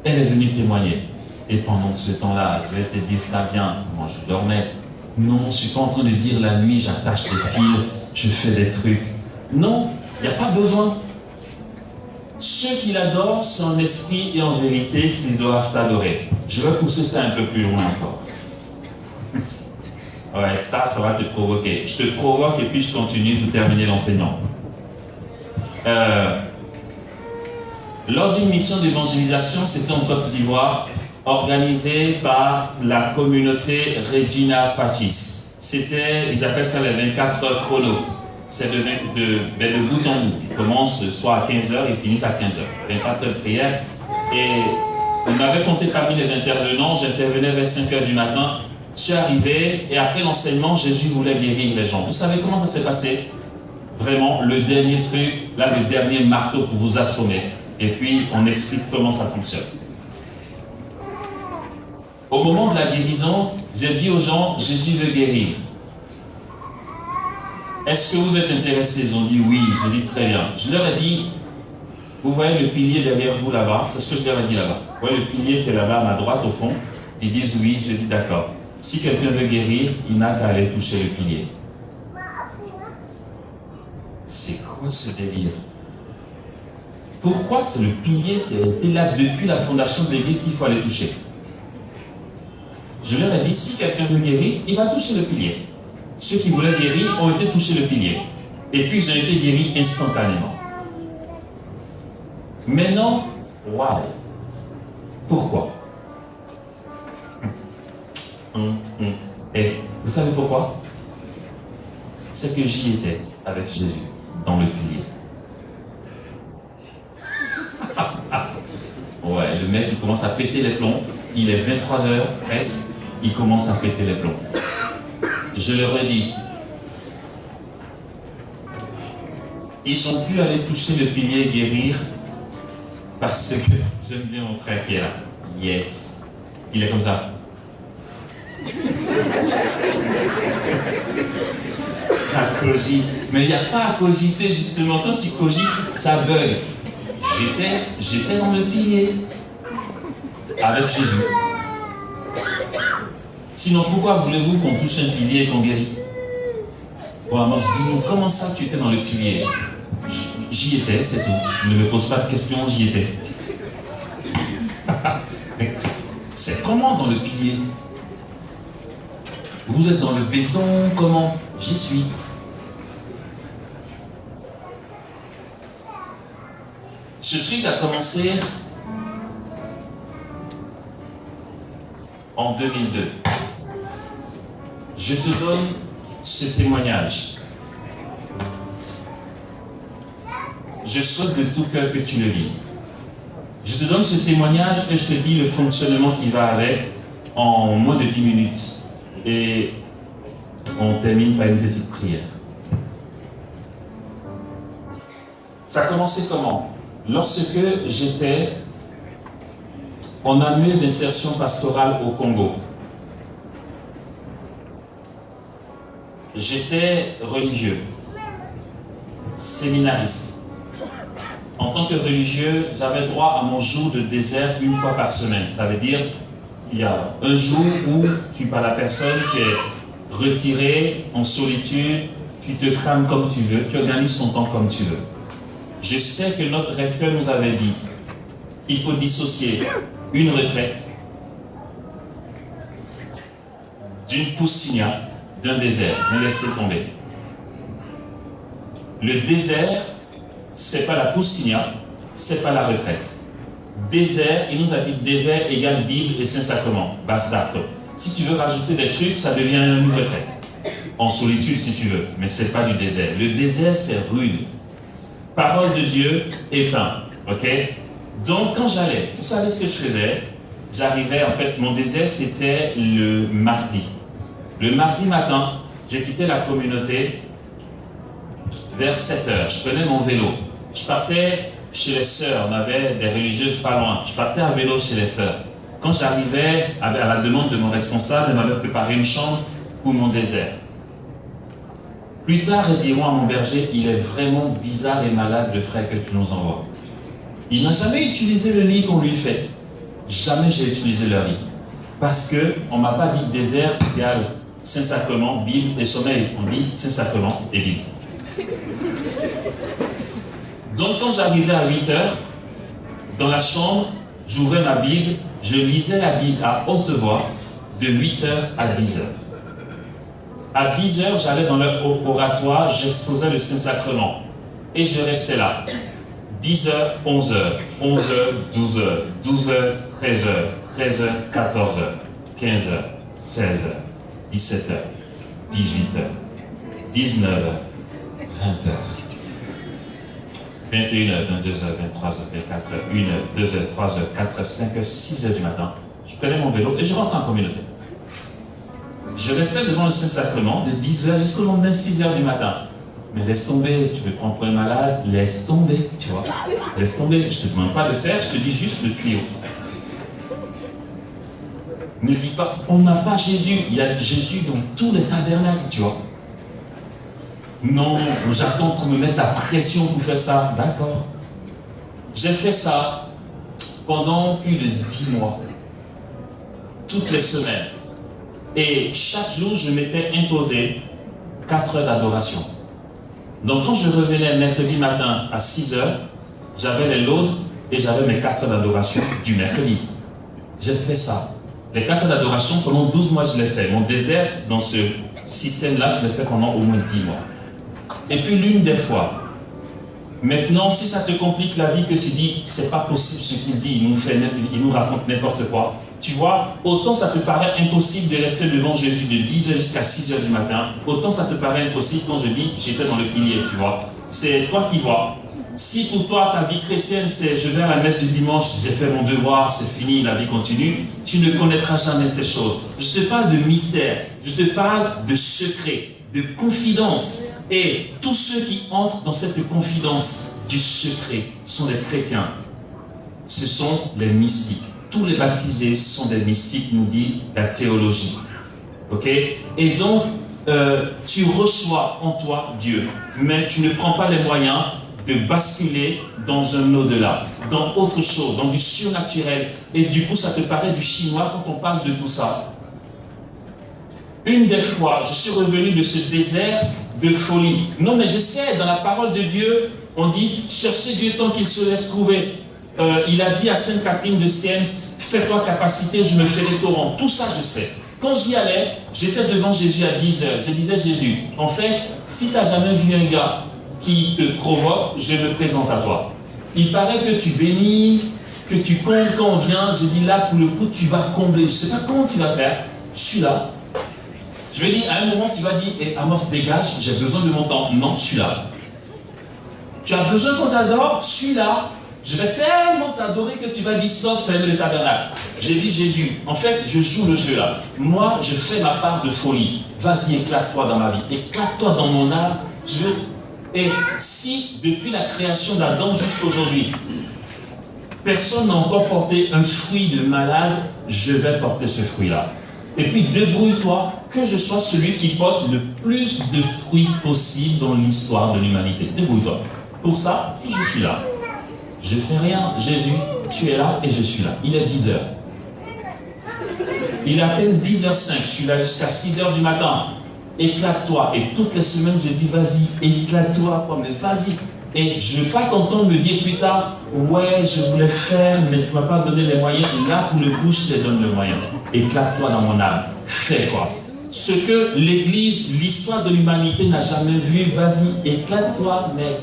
Elle est venue témoigner. Et pendant ce temps-là, je vais te dire ça bien, moi je dormais. Non, je ne suis pas en train de dire la nuit, j'attache des fils, je fais des trucs. Non, il n'y a pas besoin. Ceux qui l'adorent, c'est en esprit et en vérité qu'ils doivent t'adorer. Je vais pousser ça un peu plus loin encore. Ouais, ça va te provoquer. Je te provoque et puis je continue pour terminer l'enseignement. Lors d'une mission d'évangélisation, c'était en Côte d'Ivoire, organisée par la communauté Regina Pacis. C'était, ils appellent ça les 24 heures chrono. C'est de bout en bout. Ils commencent soit à 15h et finissent à 15h. 24 heures de prière. Et on m'avait compté parmi les intervenants, j'intervenais vers 5h du matin. Je suis arrivé et après l'enseignement, Jésus voulait guérir les gens. Vous savez comment ça s'est passé? Vraiment, le dernier truc, là, le dernier marteau pour vous assommer. Et puis, on explique comment ça fonctionne. Au moment de la guérison, j'ai dit aux gens, Jésus veut guérir. Est-ce que vous êtes intéressés? Ils ont dit oui. J'ai dit très bien. Je leur ai dit, vous voyez le pilier derrière vous là-bas? C'est ce que je leur ai dit là-bas. Vous voyez le pilier qui est là-bas à ma droite au fond? Ils disent oui. J'ai dit d'accord. Si quelqu'un veut guérir, il n'a qu'à aller toucher le pilier. C'est quoi ce délire? Pourquoi c'est le pilier qui a été là depuis la fondation de l'église qu'il faut aller toucher? Je leur ai dit, si quelqu'un veut guérir, il va toucher le pilier. Ceux qui voulaient guérir ont été touchés le pilier. Et puis ils ont été guéris instantanément. Maintenant, waouh. Pourquoi? Et vous savez pourquoi? C'est que j'y étais avec Jésus dans le pilier. Ouais, le mec il commence à péter les plombs. Il est 23h presque. Il commence à péter les plombs. Je le redis. Ils sont plus allés toucher le pilier et guérir parce que j'aime bien mon frère qui est là. Yes. Il est comme ça. Ça cogite. Mais il n'y a pas à cogiter justement. Quand tu cogites, ça bug. J'étais dans le pilier avec Jésus. Sinon, pourquoi voulez-vous qu'on touche un pilier et qu'on guérit? Bon, moi je dis, comment ça tu étais dans le pilier? J'y étais, c'est tout. Ne me pose pas de questions, j'y étais. C'est comment dans le pilier? Vous êtes dans le béton, comment? J'y suis. Ce truc a commencé en 2002. Je te donne ce témoignage. Je souhaite de tout cœur que tu le lis. Je te donne ce témoignage et je te dis le fonctionnement qui va avec en moins de 10 minutes. Et on termine par une petite prière. Ça a commencé comment? Lorsque j'étais en année d'insertion pastorale au Congo. J'étais religieux, séminariste. En tant que religieux, j'avais droit à mon jour de désert une fois par semaine. Ça veut dire, il y a un jour où tu es pas la personne qui est retirée, en solitude, tu te crames comme tu veux, tu organises ton temps comme tu veux. Je sais que notre recteur nous avait dit qu'il faut dissocier une retraite d'une poussinia, d'un désert. Ne laissez tomber. Le désert, c'est pas la poussinia, c'est pas la retraite. Désert, il nous a dit désert égale Bible et Saint-Sacrement. Basta. Si tu veux rajouter des trucs, ça devient une retraite. En solitude si tu veux, mais c'est pas du désert. Le désert, c'est rude. Parole de Dieu et pain. Ok? Donc, quand j'allais, vous savez ce que je faisais? J'arrivais, en fait, mon désert, c'était le mardi. Le mardi matin, j'ai quitté la communauté vers 7h. Je prenais mon vélo. Je partais chez les sœurs. On avait des religieuses pas loin. Je partais à vélo chez les sœurs. Quand j'arrivais, à la demande de mon responsable, elle m'avait préparé une chambre pour mon désert. Plus tard, ils diront à mon berger, il est vraiment bizarre et malade le frère que tu nous envoies. Il n'a jamais utilisé le lit qu'on lui fait. Jamais j'ai utilisé leur lit. Parce qu'on ne m'a pas dit désert égale Saint-Sacrement, Bible et sommeil. On dit Saint-Sacrement et Bible. Donc quand j'arrivais à 8h, dans la chambre, j'ouvrais ma Bible, je lisais la Bible à haute voix de 8h à 10h. À 10h, j'allais dans leur oratoire, j'exposais le Saint-Sacrement. Et je restais là. 10h, 11h, 11h, 12h, 12h, 13h, 13h, 14h, 15h, 16h, 17h, 18h, 19h, 20h, 21h, 22h, 23h, 24h, 1h, 2h, 3h, 4h, 5h, 6h du matin. Je prenais mon vélo et je rentre en communauté. Je restais devant le Saint-Sacrement de 10h jusqu'au lendemain 6h du matin. Mais laisse tomber, tu veux prendre pour un malade, laisse tomber, tu vois. Laisse tomber, je ne te demande pas de faire, je te dis juste le tuyau. Ne dis pas, on n'a pas Jésus, il y a Jésus dans tous les tabernacles, tu vois. Non, j'attends qu'on me mette la pression pour faire ça. D'accord. J'ai fait ça pendant plus de 10 mois. Toutes les semaines. Et chaque jour, je m'étais imposé 4 heures d'adoration. Donc quand je revenais mercredi matin à 6h, j'avais les laudes et j'avais mes 4 heures d'adoration du mercredi. J'ai fait ça. Les 4 heures d'adoration, pendant 12 mois, je l'ai fait. Mon désert, dans ce système-là, je l'ai fait pendant au moins 10 mois. Et puis l'une des fois, Maintenant, si ça te complique la vie, que tu dis, c'est pas possible ce qu'il dit, il nous raconte n'importe quoi. Tu vois, autant ça te paraît impossible de rester devant Jésus de 10h jusqu'à 6h du matin, autant ça te paraît impossible quand je dis, j'étais dans le pilier, tu vois. C'est toi qui vois. Si pour toi, ta vie chrétienne, c'est je vais à la messe du dimanche, j'ai fait mon devoir, c'est fini, la vie continue, tu ne connaîtras jamais ces choses. Je te parle de mystère, je te parle de secret, de confidence. Et tous ceux qui entrent dans cette confidence du secret sont des chrétiens. Ce sont les mystiques. Tous les baptisés sont des mystiques, nous dit la théologie. Ok? Et donc, tu reçois en toi Dieu, mais tu ne prends pas les moyens de basculer dans un au-delà, dans autre chose, dans du surnaturel. Et du coup, ça te paraît du chinois quand on parle de tout ça. Une des fois, je suis revenu de ce désert de folie. Non, mais je sais, dans la parole de Dieu, on dit, cherchez Dieu tant qu'il se laisse trouver. Il a dit à Sainte Catherine de Sienne, fais-toi capacité, je me ferai torrent. Tout ça, je sais. Quand j'y allais, j'étais devant Jésus à 10h. Je disais, Jésus, en fait, si tu n'as jamais vu un gars qui te provoque, je me présente à toi. Il paraît que tu bénis, que tu comptes quand on vient. Je dis, là, pour le coup, tu vas combler. Je ne sais pas comment tu vas faire. Je suis là. Je vais dire, à un moment, tu vas dire, hey, Amos, dégage, j'ai besoin de mon temps. Non, je suis là. Tu as besoin qu'on t'adore, je suis là. Je vais tellement t'adorer que tu vas dire, stop, ferme le tabernacle. J'ai dit, Jésus, en fait, je joue le jeu là. Moi, je fais ma part de folie. Vas-y, éclate-toi dans ma vie. Éclate-toi dans mon âme. Et si, depuis la création d'Adam jusqu'à aujourd'hui, personne n'a encore porté un fruit de malade, je vais porter ce fruit-là. Et puis débrouille-toi, que je sois celui qui porte le plus de fruits possible dans l'histoire de l'humanité. Débrouille-toi. Pour ça, je suis là. Je ne fais rien. Jésus, tu es là et je suis là. Il est 10h. Il est à peine 10h05. Je suis là jusqu'à 6h du matin. Éclate-toi. Et toutes les semaines, je dis, vas-y, éclate-toi, mais vas-y. Et je ne veux pas t'entendre me dire plus tard, ouais, je voulais faire, mais tu ne m'as pas donné les moyens. Et là, pour le coup, je te donne le moyen. Éclate-toi dans mon âme. Fais quoi? Ce que l'Église, l'histoire de l'humanité n'a jamais vu, vas-y, éclate-toi, mec.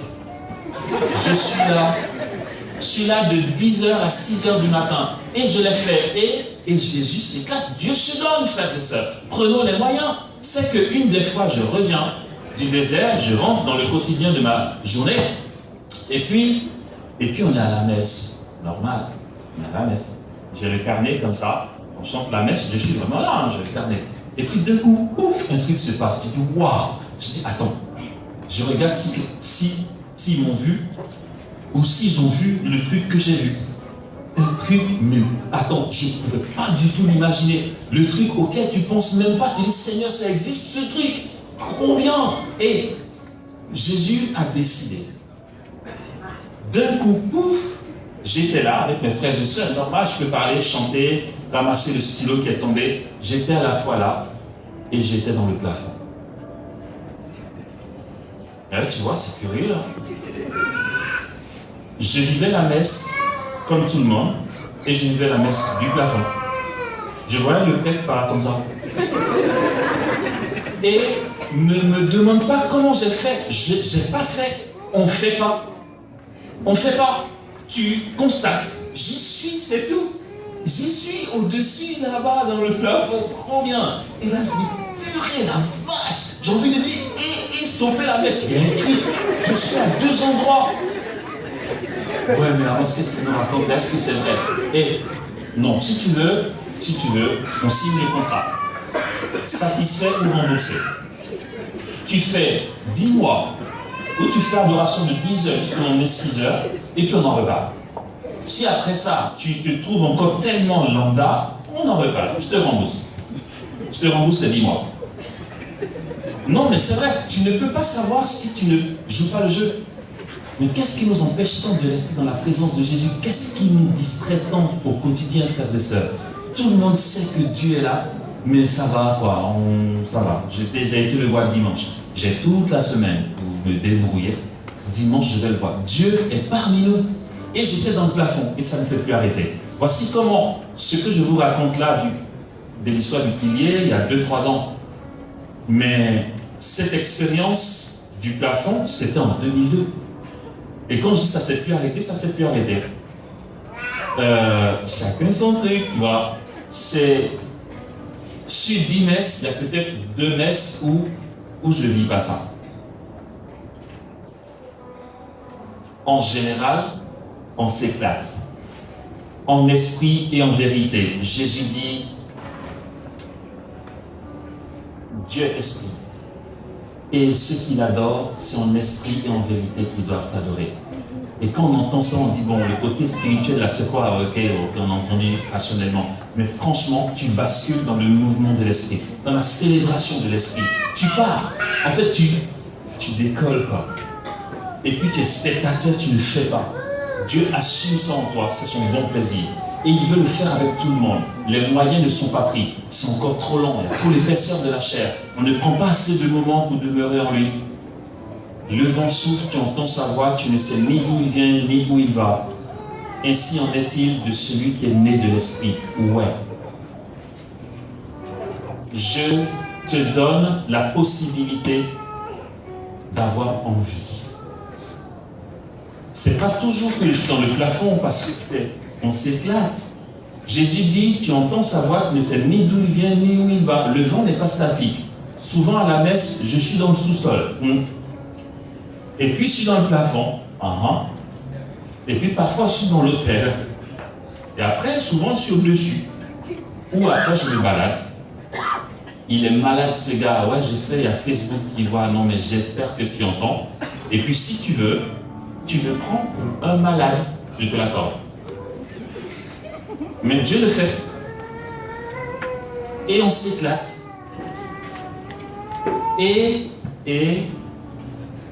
Je suis là. Je suis là de 10h à 6h du matin. Et je l'ai fait. Et Jésus s'éclate. Dieu se donne, frères et sœurs. Prenons les moyens. C'est qu'une des fois, je reviens du désert, je rentre dans le quotidien de ma journée. Et puis on est à la messe. Normal. On est à la messe. J'ai le carnet comme ça. On chante la messe. Je suis vraiment là. J'ai le carnet. Et puis d'un coup, ouf, un truc se passe. Je dis, waouh. Je dis, attends. Je regarde s'ils m'ont vu. Ou s'ils ont vu le truc que j'ai vu. Un truc, mais attends, je ne pouvais pas du tout l'imaginer. Le truc auquel tu ne penses même pas, tu dis, Seigneur, ça existe ce truc. Trop bien. Et Jésus a décidé. D'un coup, pouf, j'étais là avec mes frères et sœurs. Normal, je peux parler, chanter, ramasser le stylo qui est tombé. J'étais à la fois là et j'étais dans le plafond. Et là, tu vois, c'est curieux. Hein? Je vivais la messe comme tout le monde et je vivais la messe du plafond. Je voyais le tête par comme ça. Et ne me demande pas comment j'ai fait. Je n'ai pas fait. On ne fait pas. On ne fait pas. Tu constates. J'y suis, c'est tout. J'y suis au-dessus, là-bas, dans le plafond. Trop bien. Et là, je dis, purée, la vache. J'ai envie de dire, et stopper la messe. Il y a un truc. Je suis à 2 endroits. Ouais, mais alors, qu'est-ce qu'il nous raconte là? Est-ce que c'est vrai? Et non, si tu veux, on signe le contrat. Satisfait ou remboursé. Tu fais 10 mois où tu fais adoration de 10 heures jusqu'à 6 heures et puis on en repart. Si après ça, tu te trouves encore tellement lambda, on en repart. Je te rembourse. Je te rembourse les 10 mois. Non, mais c'est vrai, tu ne peux pas savoir si tu ne joues pas le jeu. Mais qu'est-ce qui nous empêche tant de rester dans la présence de Jésus? Qu'est-ce qui nous distrait tant au quotidien, frères et sœurs? Tout le monde sait que Dieu est là, mais ça va, quoi. Ça va. J'ai été le voir dimanche. J'ai toute la semaine pour me débrouiller. Dimanche, je vais le voir. Dieu est parmi nous. Et j'étais dans le plafond, et ça ne s'est plus arrêté. Voici comment, ce que je vous raconte là, de l'histoire du pilier, il y a 2-3 ans. Mais cette expérience du plafond, c'était en 2002. Et quand je dis ça ne s'est plus arrêté, ça ne s'est plus arrêté. Chacun son truc, tu vois. C'est sur 10 messes, il y a peut-être 2 messes où je ne vis pas ça. En général, on s'éclate. En esprit et en vérité. Jésus dit, Dieu est esprit. Et ceux qui l'adorent, c'est en esprit et en vérité qu'ils doivent t'adorer. Et quand on entend ça, on dit, bon, le côté spirituel, là, c'est quoi? Ok, on a entendu rationnellement. Mais franchement, tu bascules dans le mouvement de l'esprit, dans la célébration de l'esprit. Tu pars. En fait, tu décolles, quoi. Et puis, tu es spectateur, tu ne le fais pas. Dieu assume ça en toi, c'est son bon plaisir. Et il veut le faire avec tout le monde. Les moyens ne sont pas pris. C'est encore trop long. Il y a trop l'épaisseur de la chair. On ne prend pas assez de moments pour demeurer en lui. Le vent souffle, tu entends sa voix, tu ne sais ni d'où il vient, ni où il va. Ainsi en est-il de celui qui est né de l'esprit. Ouais. Je te donne la possibilité d'avoir envie. C'est pas toujours que je suis dans le plafond parce que on s'éclate. Jésus dit, tu entends sa voix, tu ne sais ni d'où il vient, ni où il va. Le vent n'est pas statique. Souvent à la messe, je suis dans le sous-sol. Et puis je suis dans le plafond. Et puis parfois je suis dans l'hôtel. Et après, souvent je suis au-dessus. Ou après je me balade. Il est malade ce gars. Ouais, je sais, il y a Facebook qui voit. Non, mais j'espère que tu entends. Et puis si tu veux, tu me prends pour un malade. Je te l'accorde. Mais Dieu le fait. Et on s'éclate. Et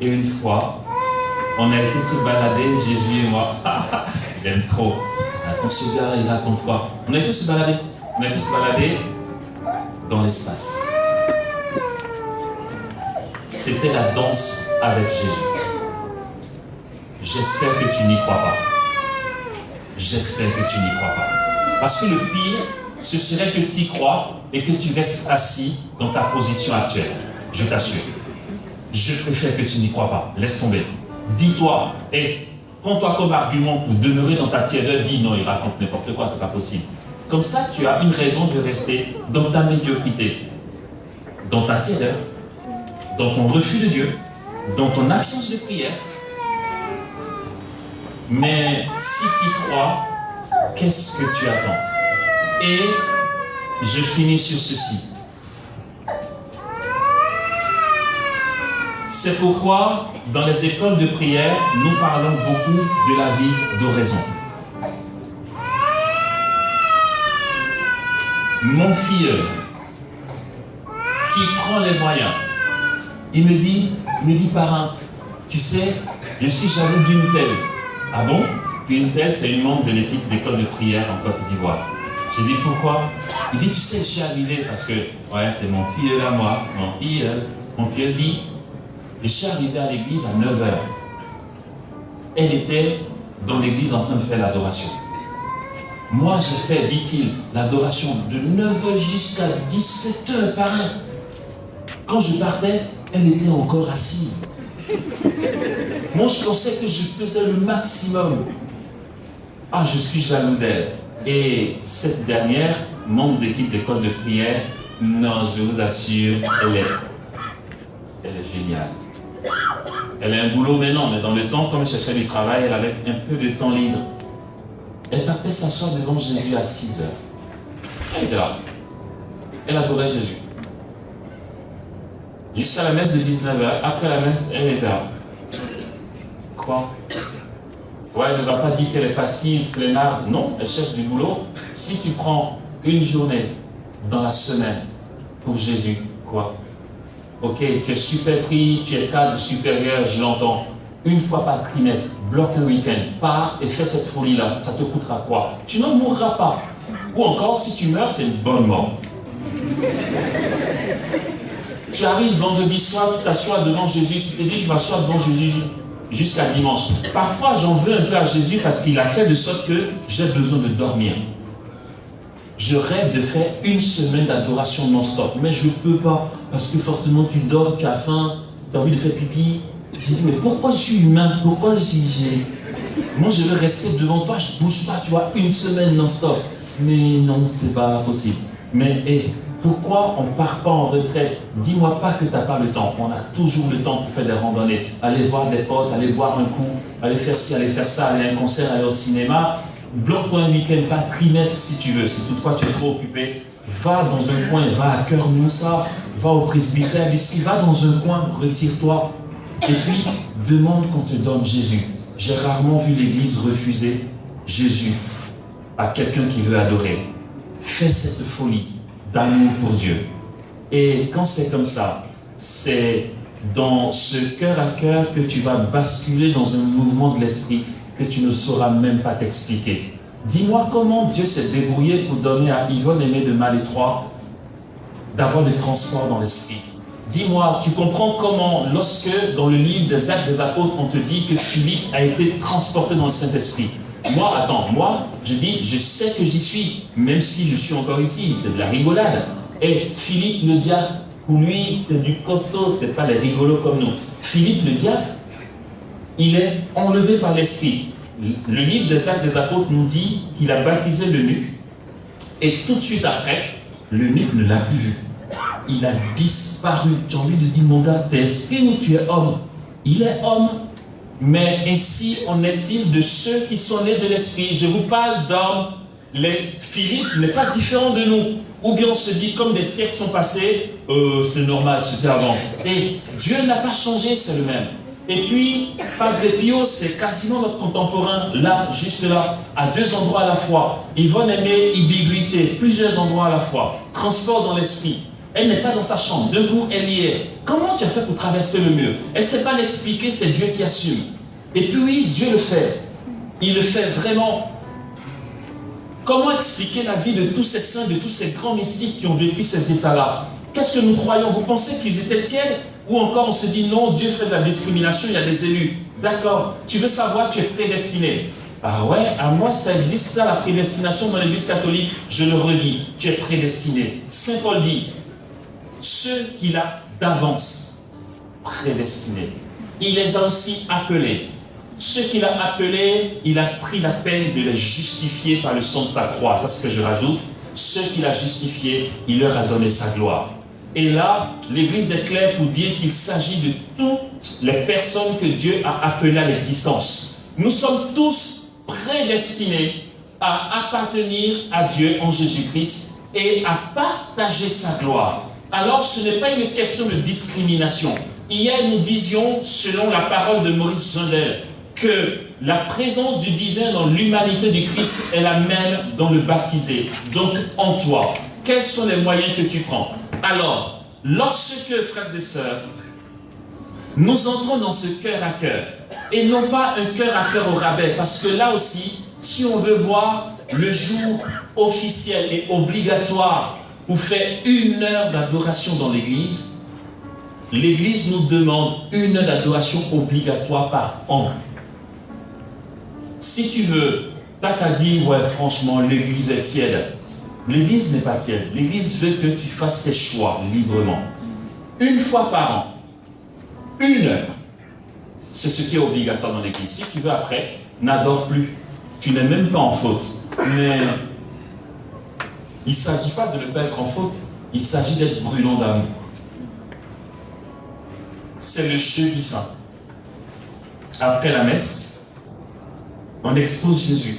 une fois, on a été se balader, Jésus et moi. J'aime trop. Attends, ce gars, il raconte quoi? On a été se balader dans l'espace. C'était la danse avec Jésus. J'espère que tu n'y crois pas. J'espère que tu n'y crois pas. Parce que le pire, ce serait que tu y crois et que tu restes assis dans ta position actuelle. Je t'assure. Je préfère que tu n'y crois pas. Laisse tomber. Dis-toi, et prends-toi comme argument pour demeurer dans ta tiédeur. Dis non, il raconte n'importe quoi, c'est pas possible. Comme ça, tu as une raison de rester dans ta médiocrité, dans ta tiédeur, dans ton refus de Dieu, dans ton absence de prière. Mais si tu crois, qu'est-ce que tu attends? Et je finis sur ceci. C'est pourquoi, dans les écoles de prière, nous parlons beaucoup de la vie d'oraison. Mon filleul, qui prend les moyens, il me dit, parrain, tu sais, je suis jaloux d'une telle. Ah bon? Une telle, c'est une membre de l'équipe d'école de prière en Côte d'Ivoire. J'ai dit pourquoi? Il dit, tu sais, je suis arrivé parce que, ouais, c'est mon filleul à moi, mon filleul dit, je suis arrivé à l'église à 9h. Elle était dans l'église en train de faire l'adoration. Moi, j'ai fait, dit-il, l'adoration de 9h jusqu'à 17h par an. Quand je partais, elle était encore assise. Moi, je pensais que je faisais le maximum. Ah, je suis jaloux d'elle. Et cette dernière, membre d'équipe d'école de prière, non, je vous assure, elle est géniale. Elle a un boulot, mais non, mais dans le temps, comme elle cherchait du travail, elle avait un peu de temps libre. Elle partait s'asseoir devant Jésus à 6h. Elle était là. Elle adorait Jésus. Jusqu'à la messe de 19h, après la messe, elle était là. Quoi? Ouais, elle ne va pas dire qu'elle est passive, flemmard. Non, elle cherche du boulot. Si tu prends une journée dans la semaine pour Jésus, quoi? Ok, tu es super pris, tu es cadre supérieur, je l'entends. Une fois par trimestre, bloque un week-end, pars et fais cette folie-là. Ça te coûtera quoi? Tu n'en mourras pas. Ou encore, si tu meurs, c'est une bonne mort. Tu arrives vendredi soir, tu t'assois devant Jésus, tu te dis, je m'assois devant Jésus jusqu'à dimanche. Parfois, j'en veux un peu à Jésus parce qu'il a fait de sorte que j'ai besoin de dormir. Je rêve de faire une semaine d'adoration non-stop, mais je ne peux pas, parce que forcément tu dors, tu as faim, tu as envie de faire pipi, J'ai dit, mais pourquoi je suis humain? Pourquoi moi je veux rester devant toi, je ne bouge pas, tu vois, une semaine non-stop. Mais non, c'est pas possible. Mais pourquoi on ne part pas en retraite? Dis-moi pas que tu n'as pas le temps. On a toujours le temps pour faire des randonnées. Aller voir des potes, aller boire un coup, aller faire ci, aller faire ça, aller à un concert, aller au cinéma. Bloque-toi un week-end, pas trimestre si tu veux. Si toutefois tu es trop occupé, va dans un coin, va à Cœur Moussa, va au presbytère ici, va dans un coin, retire-toi. Et puis, demande qu'on te donne Jésus. J'ai rarement vu l'Église refuser Jésus à quelqu'un qui veut adorer. Fais cette folie d'amour pour Dieu. Et quand c'est comme ça, c'est dans ce cœur à cœur que tu vas basculer dans un mouvement de l'esprit que tu ne sauras même pas t'expliquer. Dis-moi comment Dieu s'est débrouillé pour donner à Yvonne Aimée de Malétroit d'avoir des transports dans l'esprit. Dis-moi, tu comprends comment, lorsque dans le livre des Actes des Apôtres, on te dit que Philippe a été transporté dans le Saint-Esprit. Moi, je dis, je sais que j'y suis, même si je suis encore ici, c'est de la rigolade. Et Philippe le diacre, pour lui, c'est du costaud, c'est pas les rigolos comme nous. Philippe le diacre, il est enlevé par l'Esprit. Le livre des Actes des Apôtres nous dit qu'il a baptisé l'eunuque, et tout de suite après, l'eunuque ne l'a plus vu. Il a disparu. Tu as envie de dire, mon gars, t'es esprit ou tu es homme? Il est homme. Mais ainsi en est-il de ceux qui sont nés de l'esprit. Je vous parle d'hommes. Philippe n'est pas différent de nous. Ou bien on se dit, comme des siècles sont passés, c'est normal, c'était avant. Et Dieu n'a pas changé, c'est le même. Et puis, Padre Pio, c'est quasiment notre contemporain, là, juste là, à deux endroits à la fois. Yvonne Aimée, Ibiguité, plusieurs endroits à la fois. Transport dans l'esprit. Elle n'est pas dans sa chambre, debout, elle y est. Comment tu as fait pour traverser le mur? Elle ne sait pas l'expliquer, c'est Dieu qui assume. Et puis oui, Dieu le fait. Il le fait vraiment. Comment expliquer la vie de tous ces saints, de tous ces grands mystiques qui ont vécu ces états-là? Qu'est-ce que nous croyons? Vous pensez qu'ils étaient tièdes? Ou encore on se dit non, Dieu fait de la discrimination, il y a des élus. D'accord, tu veux savoir, tu es prédestiné. Ah ouais, à moi ça existe ça, la prédestination dans l'Église catholique. Je le redis, tu es prédestiné. Saint Paul dit, ceux qu'il a d'avance prédestinés, il les a aussi appelés. Ceux qu'il a appelés, il a pris la peine de les justifier par le sang de sa croix. Ça, c'est ce que je rajoute. Ceux qu'il a justifiés, il leur a donné sa gloire. Et là, l'Église est claire pour dire qu'il s'agit de toutes les personnes que Dieu a appelées à l'existence. Nous sommes tous prédestinés à appartenir à Dieu en Jésus-Christ et à partager sa gloire. Alors, ce n'est pas une question de discrimination. Hier, nous disions, selon la parole de Maurice Zundel, que la présence du divin dans l'humanité du Christ est la même dans le baptisé, donc en toi. Quels sont les moyens que tu prends? Alors, lorsque, frères et sœurs, nous entrons dans ce cœur à cœur, et non pas un cœur à cœur au rabais, parce que là aussi, si on veut voir le jour officiel et obligatoire pour faire 1 heure d'adoration dans l'Église, l'Église nous demande 1 heure d'adoration obligatoire par an. Si tu veux, t'as qu'à dire, ouais, franchement, l'Église est tiède. L'Église n'est pas tiède. L'Église veut que tu fasses tes choix librement. 1 fois par an, 1 heure. C'est ce qui est obligatoire dans l'Église. Si tu veux après, n'adore plus. Tu n'es même pas en faute. Mais il ne s'agit pas de ne pas être en faute. Il s'agit d'être brûlant d'amour. C'est le jeudi saint. Après la messe, on expose Jésus.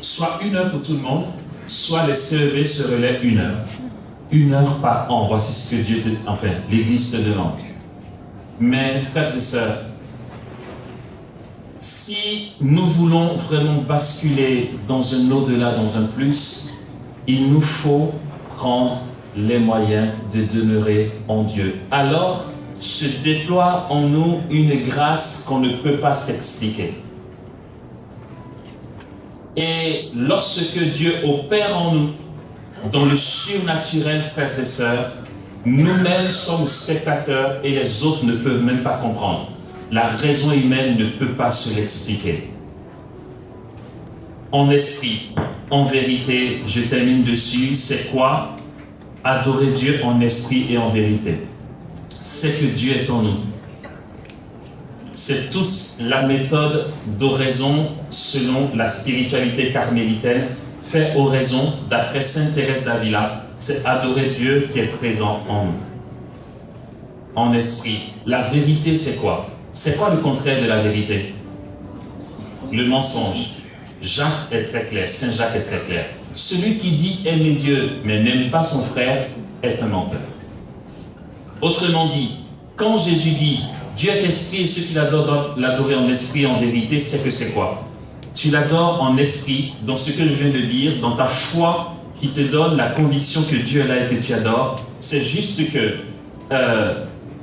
Soit 1 heure pour tout le monde, soit les CEV se relaient 1 heure. 1 heure par an. Voici ce que l'Église te demande. Mais, frères et sœurs, si nous voulons vraiment basculer dans un au-delà, dans un plus, il nous faut prendre les moyens de demeurer en Dieu. Alors, se déploie en nous une grâce qu'on ne peut pas s'expliquer. Et lorsque Dieu opère en nous, dans le surnaturel, frères et sœurs, nous-mêmes sommes spectateurs et les autres ne peuvent même pas comprendre. La raison humaine ne peut pas se l'expliquer. En esprit, en vérité, je termine dessus, c'est quoi? Adorer Dieu en esprit et en vérité. C'est que Dieu est en nous. c'est toute la méthode d'oraison selon la spiritualité carmélitaine, fait oraison d'après Sainte Thérèse d'Avila, c'est adorer Dieu qui est présent en nous, en esprit. La vérité, c'est quoi? C'est quoi le contraire de la vérité? Le mensonge. Jacques est très clair, Saint Jacques est très clair. Celui qui dit aimer Dieu mais n'aime pas son frère est un menteur. Autrement dit, quand Jésus dit Dieu est esprit et ceux qui l'adorent doivent l'adorer en esprit et en vérité, c'est que c'est quoi? Tu l'adores en esprit, dans ce que je viens de dire, dans ta foi qui te donne la conviction que Dieu est là et que tu adores. C'est juste que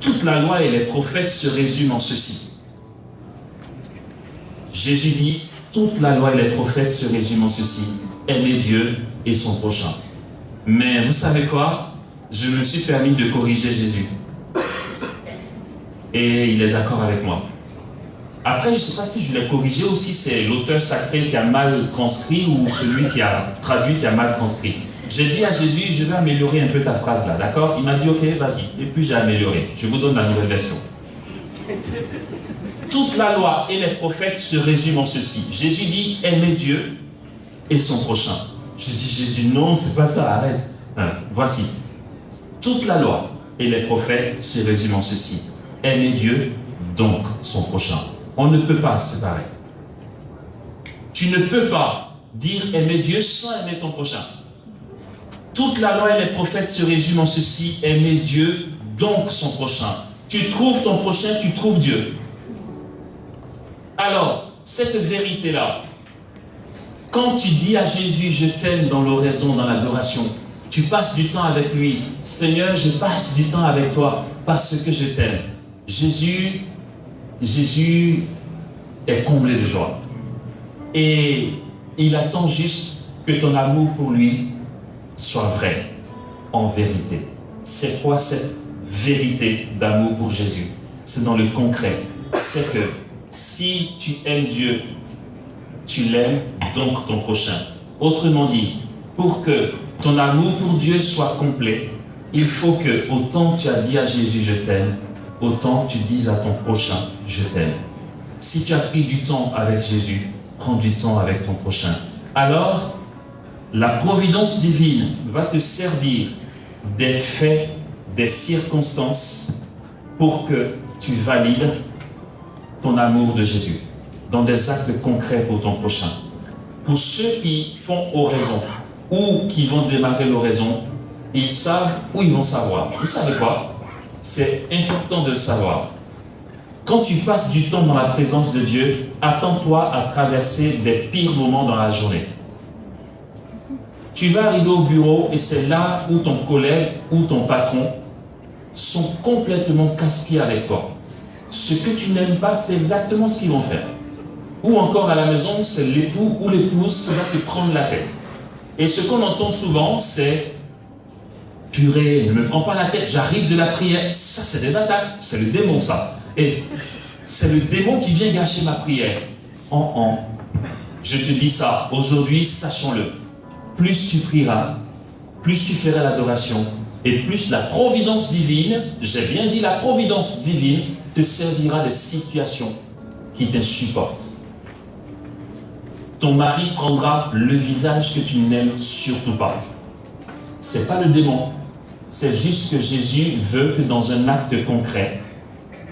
toute la loi et les prophètes se résument en ceci. Jésus dit, toute la loi et les prophètes se résument en ceci. Aimer Dieu et son prochain. Mais vous savez quoi? Je me suis permis de corriger Jésus. Et il est d'accord avec moi. Après, je ne sais pas si je l'ai corrigé ou si c'est l'auteur sacré qui a mal transcrit ou celui qui a traduit qui a mal transcrit. J'ai dit à Jésus, je vais améliorer un peu ta phrase là, d'accord? Il m'a dit, ok, vas-y. Et puis j'ai amélioré. Je vous donne la nouvelle version. Toute la loi et les prophètes se résument en ceci. Jésus dit, aimer Dieu et son prochain. Je dis, Jésus, non, c'est pas ça, arrête. Voici. Toute la loi et les prophètes se résument en ceci. Aimer Dieu, donc son prochain. On ne peut pas séparer. Tu ne peux pas dire aimer Dieu sans aimer ton prochain. Toute la loi et les prophètes se résument en ceci. Aimer Dieu, donc son prochain. Tu trouves ton prochain, tu trouves Dieu. Alors, cette vérité-là, quand tu dis à Jésus, je t'aime dans l'oraison, dans l'adoration, tu passes du temps avec lui. Seigneur, je passe du temps avec toi parce que je t'aime. Jésus est comblé de joie. Et il attend juste que ton amour pour lui soit vrai, en vérité. C'est quoi cette vérité d'amour pour Jésus? C'est dans le concret. C'est que si tu aimes Dieu, tu l'aimes, donc ton prochain. Autrement dit, pour que ton amour pour Dieu soit complet, il faut que, autant tu as dit à Jésus, je t'aime, autant tu dises à ton prochain, je t'aime. Si tu as pris du temps avec Jésus, prends du temps avec ton prochain. Alors, la providence divine va te servir des faits, des circonstances pour que tu valides ton amour de Jésus dans des actes concrets pour ton prochain. Pour ceux qui font oraison ou qui vont démarrer l'oraison, ils savent où ils vont savoir. Vous savez quoi? C'est important de le savoir. Quand tu passes du temps dans la présence de Dieu, attends-toi à traverser des pires moments dans la journée. Tu vas arriver au bureau et c'est là où ton collègue ou ton patron sont complètement casse-pieds avec toi. Ce que tu n'aimes pas, c'est exactement ce qu'ils vont faire. Ou encore à la maison, c'est l'époux ou l'épouse qui va te prendre la tête. Et ce qu'on entend souvent, c'est « Purée, ne me prends pas la tête, j'arrive de la prière. » Ça, c'est des attaques, c'est le démon, ça. Et c'est le démon qui vient gâcher ma prière. Je te dis ça, aujourd'hui, sachons-le. Plus tu prieras, plus tu feras l'adoration, et plus la providence divine, j'ai bien dit la providence divine, te servira des situations qui t'insupportent. Ton mari prendra le visage que tu n'aimes surtout pas. Ce n'est pas le démon. C'est juste que Jésus veut que dans un acte concret,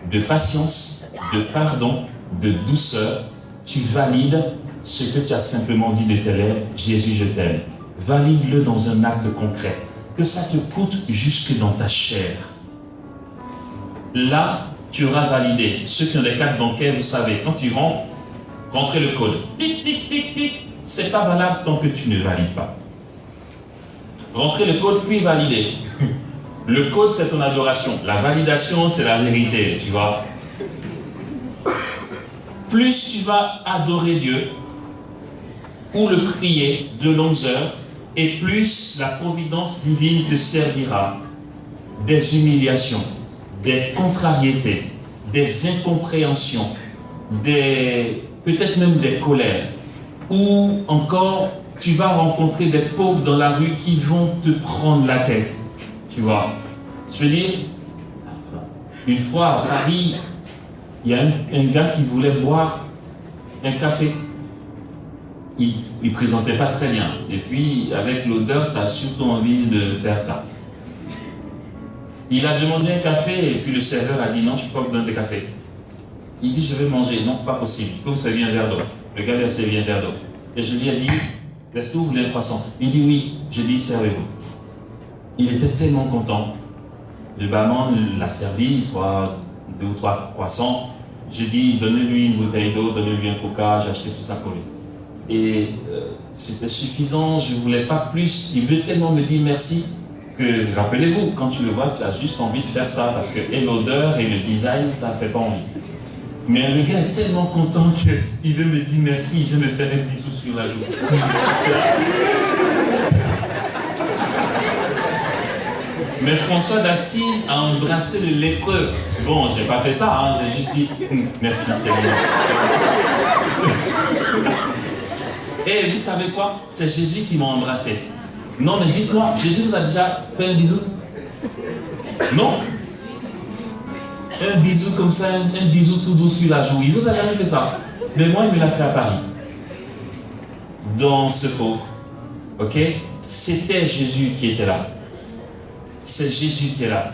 de patience, de pardon, de douceur, tu valides ce que tu as simplement dit de tes lèvres, Jésus, je t'aime. Valide-le dans un acte concret. Que ça te coûte jusque dans ta chair. Là, tu auras validé. Ceux qui ont des cartes bancaires, vous savez, quand tu rentres, rentrez le code. Tic, tic, tic, tic. C'est pas valable tant que tu ne valides pas. Rentrez le code, puis valider. Le code, c'est ton adoration. La validation, c'est la vérité, tu vois. Plus tu vas adorer Dieu, ou le prier de longues heures, et plus la providence divine te servira des humiliations, des contrariétés, des incompréhensions, peut-être même des colères, ou encore tu vas rencontrer des pauvres dans la rue qui vont te prendre la tête, tu vois. Je veux dire, une fois à Paris, Il y a un gars qui voulait boire un café. Il ne présentait pas très bien. Et puis, avec l'odeur, tu as surtout envie de faire ça. Il a demandé un café et puis le serveur a dit non, je ne peux pas vous donner de café. Il dit je vais manger. Non, pas possible. Il faut vous servir un verre d'eau. Le gars lui a servi un verre d'eau. Et je lui ai dit, est-ce que vous voulez un croissant? Il dit oui. Je dis servez-vous. Il était tellement content. Le barman l'a servi, 2 ou 3 croissants. J'ai dit donnez-lui une bouteille d'eau, donnez-lui un coca, j'ai acheté tout ça pour lui. Et c'était suffisant, je ne voulais pas plus. Il veut tellement me dire merci que, rappelez-vous, quand tu le vois, tu as juste envie de faire ça parce que et l'odeur et le design, ça ne fait pas envie. Mais le gars est tellement content qu'il veut me dire merci, il vient me faire un bisou sur la joue. Mais François d'Assise a embrassé le lépreux. Bon, j'ai pas fait ça, hein, j'ai juste dit merci, c'est bon. Et vous savez quoi? C'est Jésus qui m'a embrassé. Non, mais dites-moi, Jésus vous a déjà fait un bisou? Non? Un bisou comme ça, un bisou tout doux sur la joue. Il vous a jamais fait ça? Mais moi, il me l'a fait à Paris. Dans ce pauvre. Ok? C'était Jésus qui était là. C'est Jésus qui est là.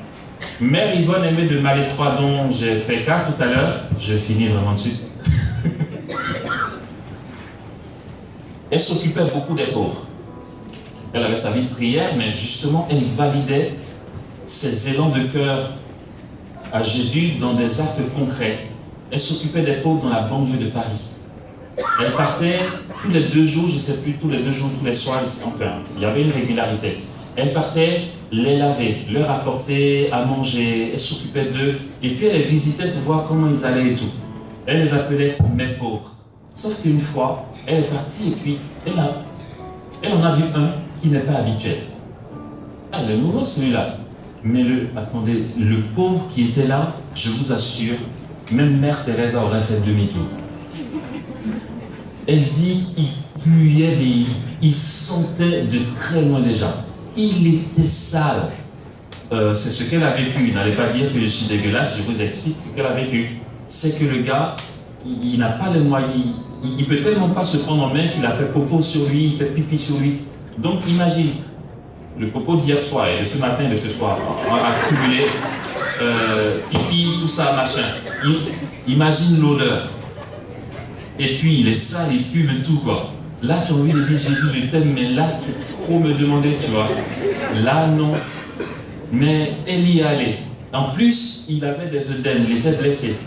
Mère Yvonne aimait de Malétroit dont j'ai fait cas tout à l'heure. Je finis vraiment dessus. Elle s'occupait beaucoup des pauvres. Elle avait sa vie de prière, mais justement, elle validait ses élans de cœur à Jésus dans des actes concrets. Elle s'occupait des pauvres dans la banlieue de Paris. Elle partait tous les 2 jours, je ne sais plus, tous les 2 jours, tous les soirs, enfin, il y avait une régularité. Elle partait les laver, leur apporter à manger, elle s'occupait d'eux, et puis elle les visitait pour voir comment ils allaient et tout. Elle les appelait mes pauvres. Sauf qu'une fois, elle est partie et puis elle en a vu un qui n'est pas habituel. Ah, le nouveau celui-là. Mais attendez, le pauvre qui était là, je vous assure, même Mère Teresa aurait fait demi-tour. Elle dit, il puait, mais il sentait de très loin déjà. Il était sale. C'est ce qu'elle a vécu. N'allez pas dire que je suis dégueulasse, je vous explique ce qu'elle a vécu. C'est que le gars, il n'a pas les moyens, il ne peut tellement pas se prendre en main qu'il a fait popo sur lui, il fait pipi sur lui. Donc imagine, le popo d'hier soir et de ce matin et de ce soir, a cumulé pipi, tout ça, machin. Imagine l'odeur. Et puis il est sale, il pue le tout quoi. Là tu as envie de dire Jésus je t'aime, mais là c'est trop me demander, tu vois. Là non. Mais elle y allait. En plus, il avait des œdèmes, il était blessé.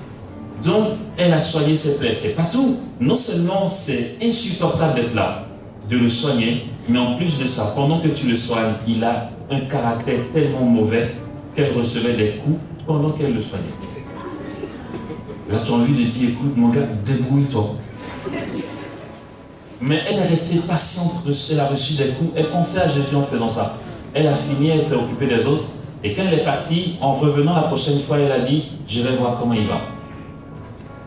Donc, elle a soigné ses plaies. C'est pas tout. Non seulement c'est insupportable d'être là, de le soigner, mais en plus de ça, pendant que tu le soignes, il a un caractère tellement mauvais qu'elle recevait des coups pendant qu'elle le soignait. Là, tu as envie de dire, écoute, mon gars, débrouille-toi. Mais elle est restée patiente, elle a reçu des coups, elle pensait à Jésus en faisant ça. Elle a fini, elle s'est occupée des autres. Et quand elle est partie, en revenant la prochaine fois, elle a dit, je vais voir comment il va.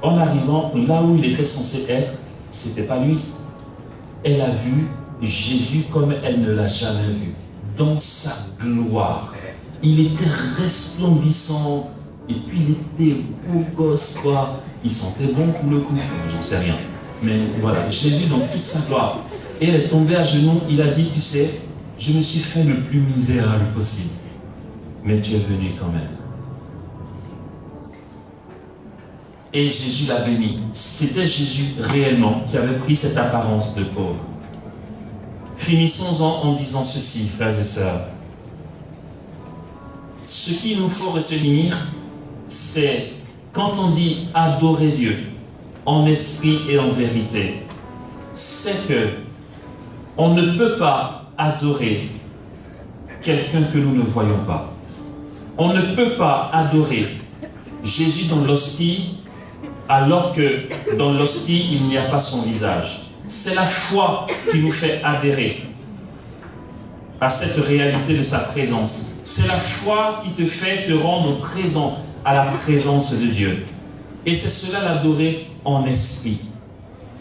En arrivant là où il était censé être, ce n'était pas lui. Elle a vu Jésus comme elle ne l'a jamais vu, dans sa gloire. Il était resplendissant, et puis il était beau gosse, quoi. Il sentait bon pour le coup, j'en sais rien. Mais voilà, Jésus dans toute sa gloire. Et elle est tombée à genoux, il a dit, tu sais, je me suis fait le plus misérable possible, mais tu es venu quand même. Et Jésus l'a béni. C'était Jésus réellement qui avait pris cette apparence de pauvre. Finissons-en en disant ceci, frères et sœurs. Ce qu'il nous faut retenir, c'est quand on dit adorer Dieu en esprit et en vérité, c'est que on ne peut pas adorer quelqu'un que nous ne voyons pas. On ne peut pas adorer Jésus dans l'hostie alors que dans l'hostie, il n'y a pas son visage. C'est la foi qui nous fait adhérer à cette réalité de sa présence. C'est la foi qui te fait te rendre présent à la présence de Dieu. Et c'est cela l'adorer en esprit.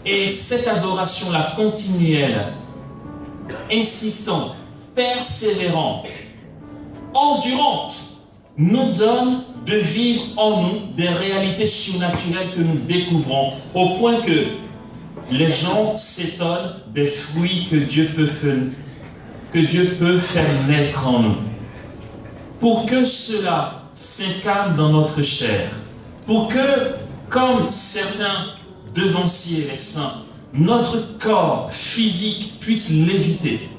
Et cette adoration-là continuelle, insistante, persévérante, endurante, nous donne de vivre en nous des réalités surnaturelles que nous découvrons, au point que les gens s'étonnent des fruits que Dieu peut faire naître en nous. Pour que cela s'incarne dans notre chair, pour que, comme certains devanciers les saints, notre corps physique puisse léviter,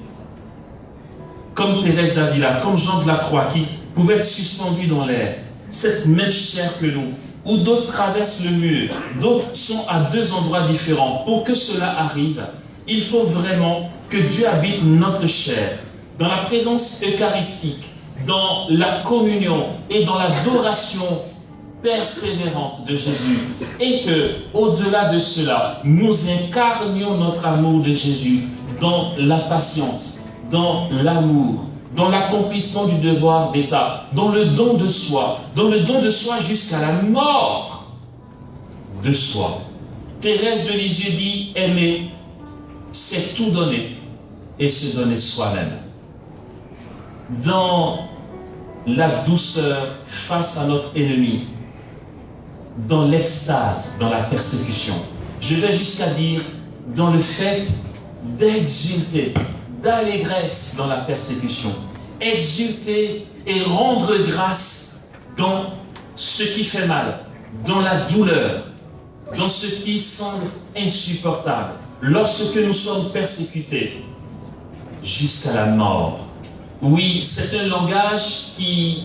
comme Thérèse d'Avila, comme Jean de la Croix, qui pouvait être suspendu dans l'air, cette même chair que nous, où d'autres traversent le mur, d'autres sont à deux endroits différents. Pour que cela arrive, il faut vraiment que Dieu habite notre chair, dans la présence eucharistique, dans la communion et dans l'adoration persévérante de Jésus, et que, au-delà de cela, nous incarnions notre amour de Jésus dans la patience, dans l'amour, dans l'accomplissement du devoir d'État, dans le don de soi jusqu'à la mort de soi. Thérèse de Lisieux dit, aimer, c'est tout donner et se donner soi-même. Dans la douceur face à notre ennemi, dans l'extase, dans la persécution. Je vais jusqu'à dire dans le fait d'exulter, d'allégresse dans la persécution. Exulter et rendre grâce dans ce qui fait mal, dans la douleur, dans ce qui semble insupportable, lorsque nous sommes persécutés jusqu'à la mort. Oui, c'est un langage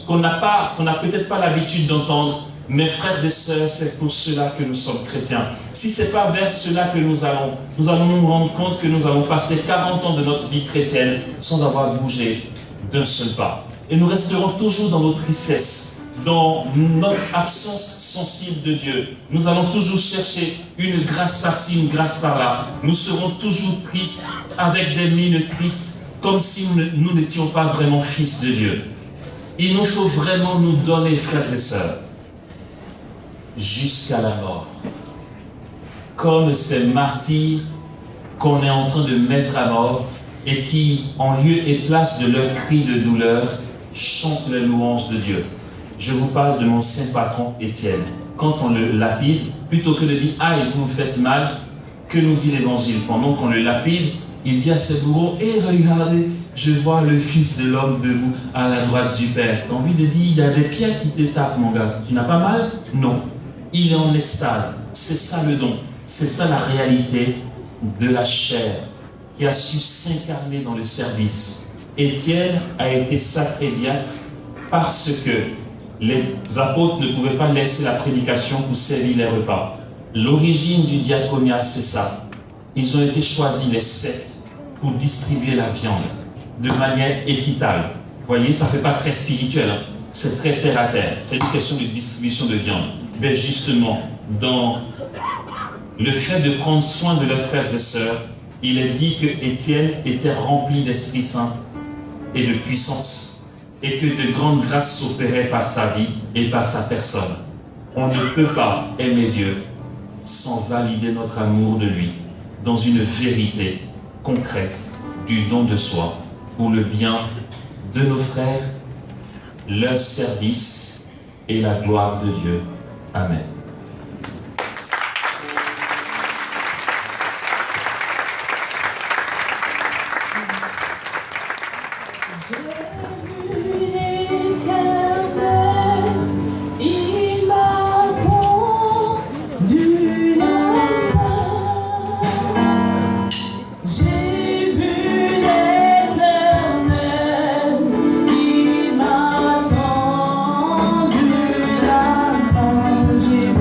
qu'on n'a peut-être pas l'habitude d'entendre. Mes frères et sœurs, c'est pour cela que nous sommes chrétiens. Si ce n'est pas vers cela que nous allons nous rendre compte que nous avons passé 40 ans de notre vie chrétienne sans avoir bougé d'un seul pas. Et nous resterons toujours dans nos tristesses, dans notre absence sensible de Dieu. Nous allons toujours chercher une grâce par-ci, une grâce par-là. Nous serons toujours tristes, avec des mines tristes, comme si nous n'étions pas vraiment fils de Dieu. Il nous faut vraiment nous donner, frères et sœurs, jusqu'à la mort. Comme ces martyrs qu'on est en train de mettre à mort et qui, en lieu et place de leurs cris de douleur, chantent les louanges de Dieu. Je vous parle de mon saint patron Étienne. Quand on le lapide, plutôt que de dire « Ah, vous me faites mal », que nous dit l'Évangile? Pendant qu'on le lapide, il dit à ses bourreaux « Et regardez, je vois le Fils de l'homme debout à la droite du Père. » Tu as envie de dire « Il y a des pierres qui te tapent, mon gars. Tu n'as pas mal ?» Non. Il est en extase. C'est ça le don. C'est ça la réalité de la chair qui a su s'incarner dans le service. Étienne a été sacré diacre parce que les apôtres ne pouvaient pas laisser la prédication pour servir les repas. L'origine du diaconia, c'est ça. Ils ont été choisis, les 7, pour distribuer la viande de manière équitable. Vous voyez, ça ne fait pas très spirituel, hein. C'est très terre à terre. C'est une question de distribution de viande. Mais justement, dans le fait de prendre soin de leurs frères et sœurs, il est dit que Étienne était rempli d'Esprit Saint et de puissance, et que de grandes grâces s'opéraient par sa vie et par sa personne. On ne peut pas aimer Dieu sans valider notre amour de lui dans une vérité concrète du don de soi pour le bien de nos frères, leur service et la gloire de Dieu. Amen. J'ai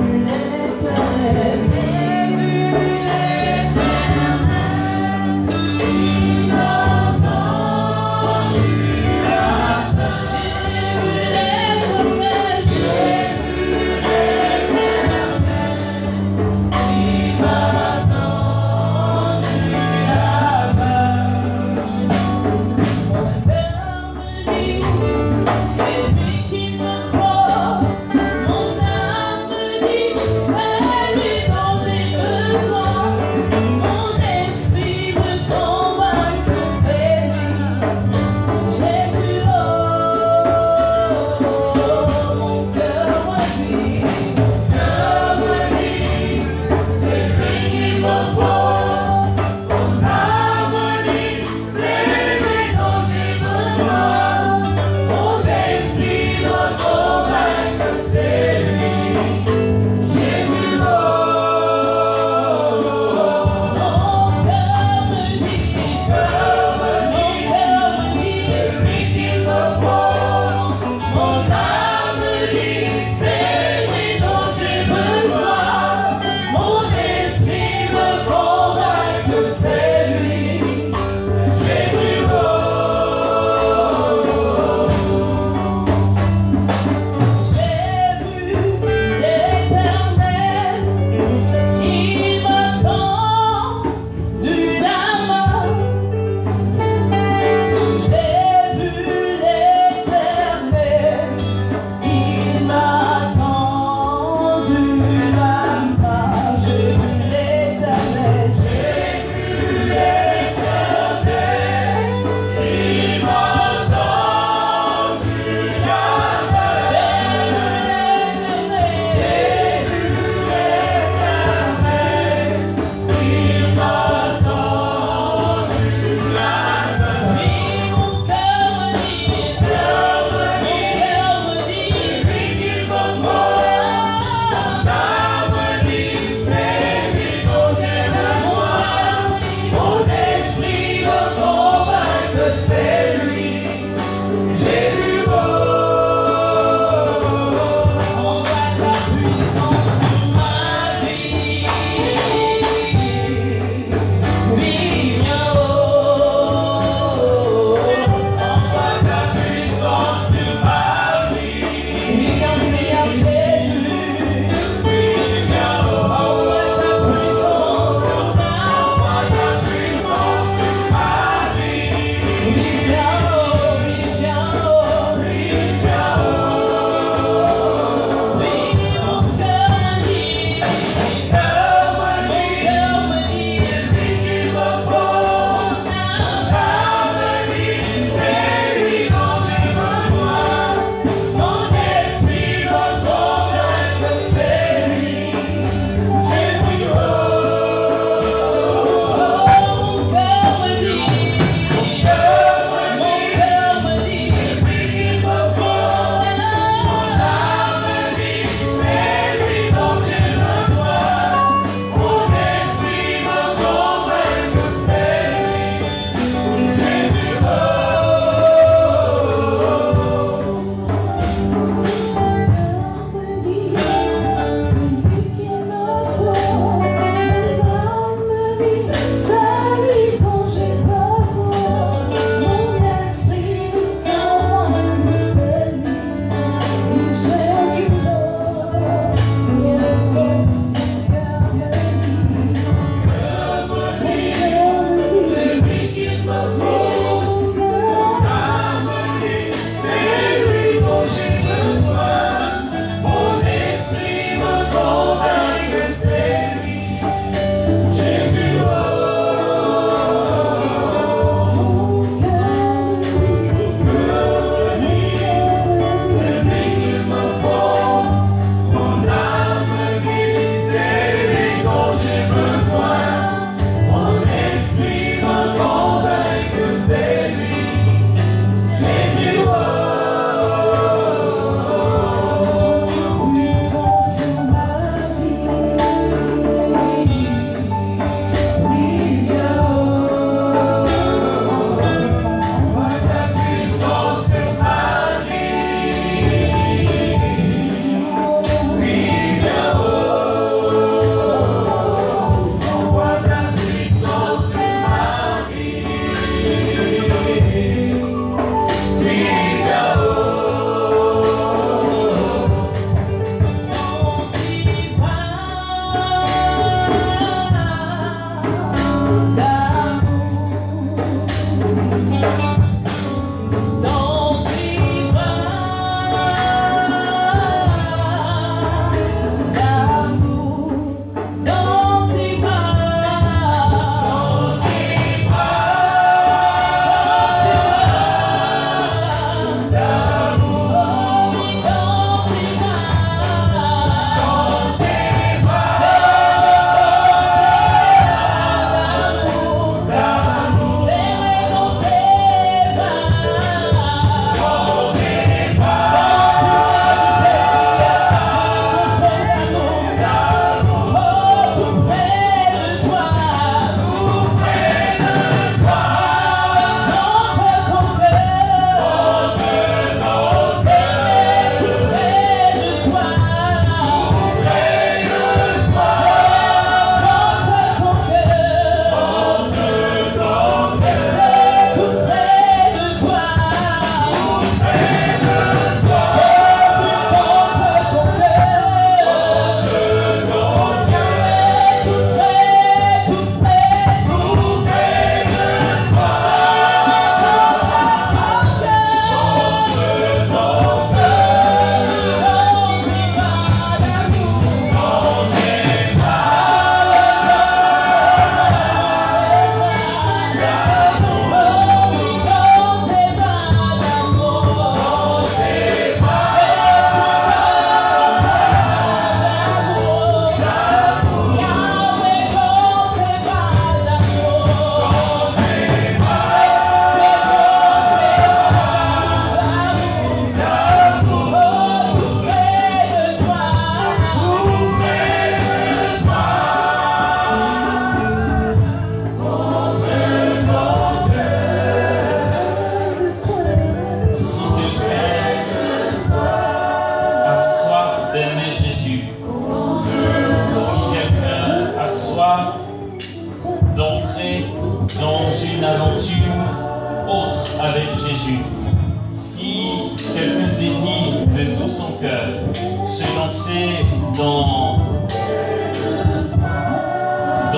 se lancer dans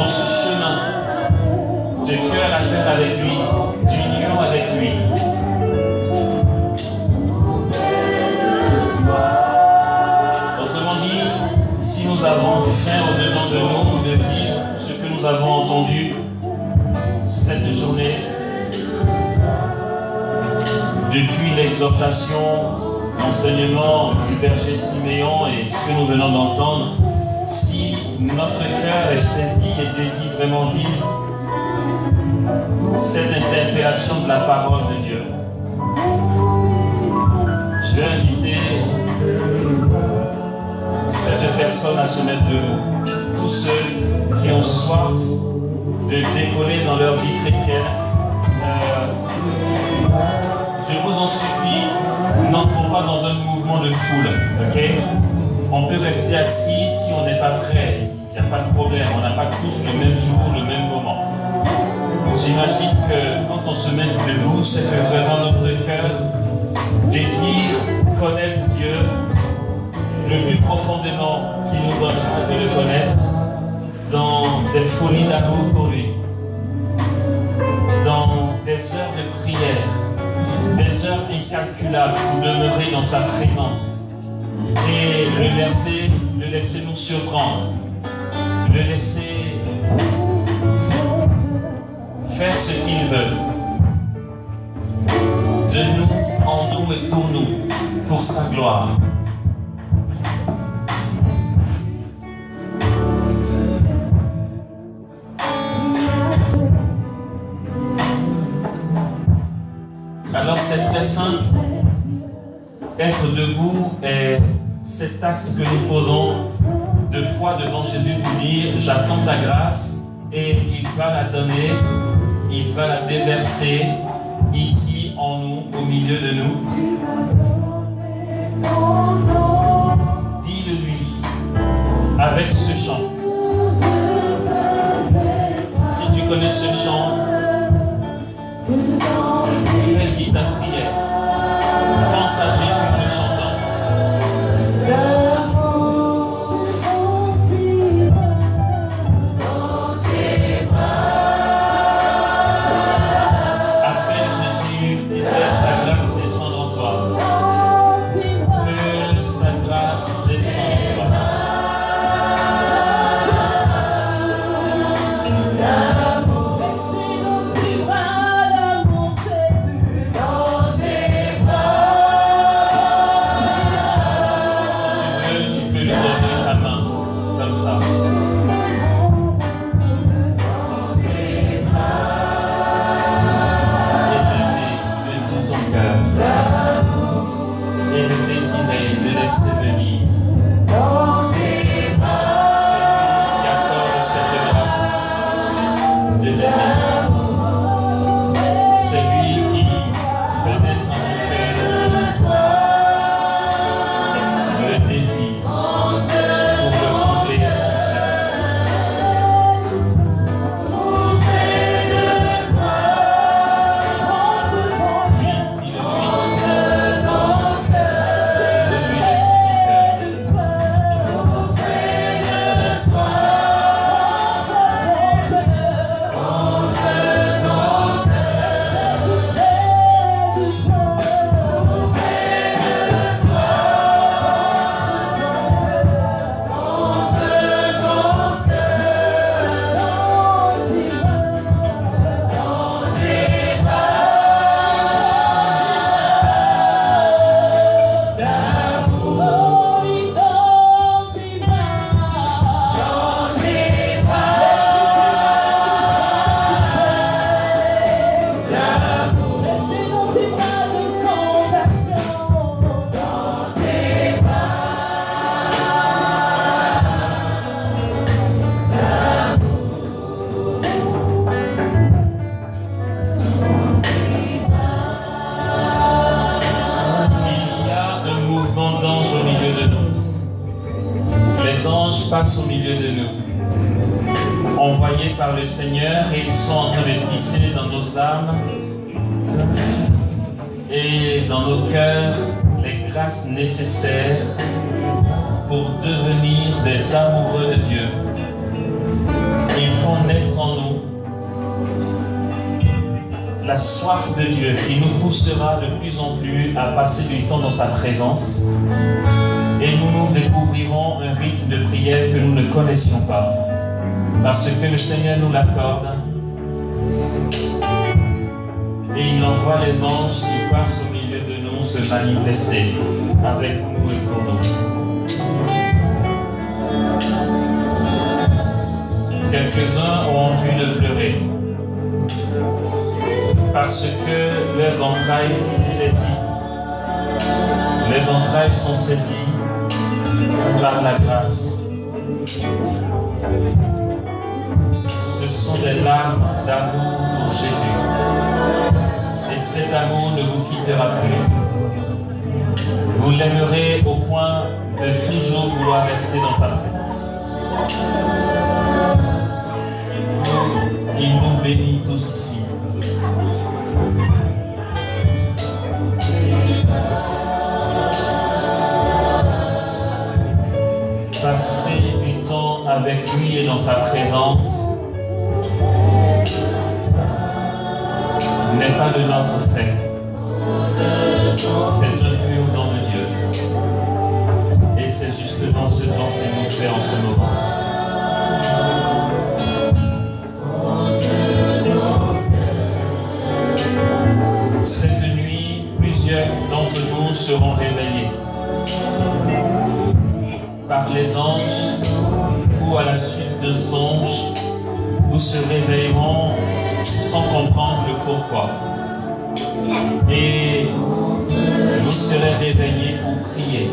ce chemin de cœur à cœur avec lui, d'union avec lui. Autrement dit, si nous avons faim au-dedans de nous de vivre ce que nous avons entendu cette journée, depuis l'exhortation, l'enseignement du berger Siméon et ce que nous venons d'entendre, si notre cœur est saisi et désire vraiment vivre cette interpellation de la parole de Dieu, je vais inviter ces deux personnes à se mettre debout. Tous ceux qui ont soif de décoller dans leur vie chrétienne, je vous en supplie, n'entrons pas dans un mouvement de foule, ok? On peut rester assis si on n'est pas prêt, il n'y a pas de problème, on n'a pas tous le même jour, le même moment. J'imagine que quand on se met debout, c'est que vraiment notre cœur désire connaître Dieu le plus profondément qui nous donnera de le connaître dans des folies d'amour pour lui, dans des heures de prière, des heures incalculables pour demeurer dans sa présence et le laisser nous surprendre, le laisser faire ce qu'il veut de nous, en nous et pour nous, pour sa gloire. Alors c'est très simple, être debout est cet acte que nous posons de foi devant Jésus pour dire j'attends ta grâce et il va la donner, il va la déverser ici en nous, au milieu de nous. Dis-le lui avec ce chant. Si tu connais ce chant, fais-y ta prière. Pense à Jésus en le chantant. Passe au milieu de nous, envoyés par le Seigneur, et ils sont en train de tisser dans nos âmes et dans nos cœurs les grâces nécessaires pour devenir des amoureux de Dieu. Ils font naître en nous la soif de Dieu qui nous poussera de plus en plus à passer du temps dans sa présence, et nous découvrirons un rythme de prière que nous ne connaissions pas, parce que le Seigneur nous l'accorde et il envoie les anges qui passent au milieu de nous se manifester avec nous et pour nous. Quelques-uns ont envie de pleurer parce que leurs entrailles sont saisies. Les entrailles sont saisies par la grâce. Ce sont des larmes d'amour pour Jésus. Et cet amour ne vous quittera plus. Vous l'aimerez au point de toujours vouloir rester dans sa présence. Il nous bénit tous ici. Passer du temps avec lui et dans sa présence n'est pas de notre fait. C'est un pur don de Dieu. Et c'est justement ce don qu'il nous fait en ce moment. Cette nuit, plusieurs d'entre nous seront réveillés par les anges ou à la suite de songes. Vous se réveilleront sans comprendre le pourquoi. Et vous serez réveillés pour prier.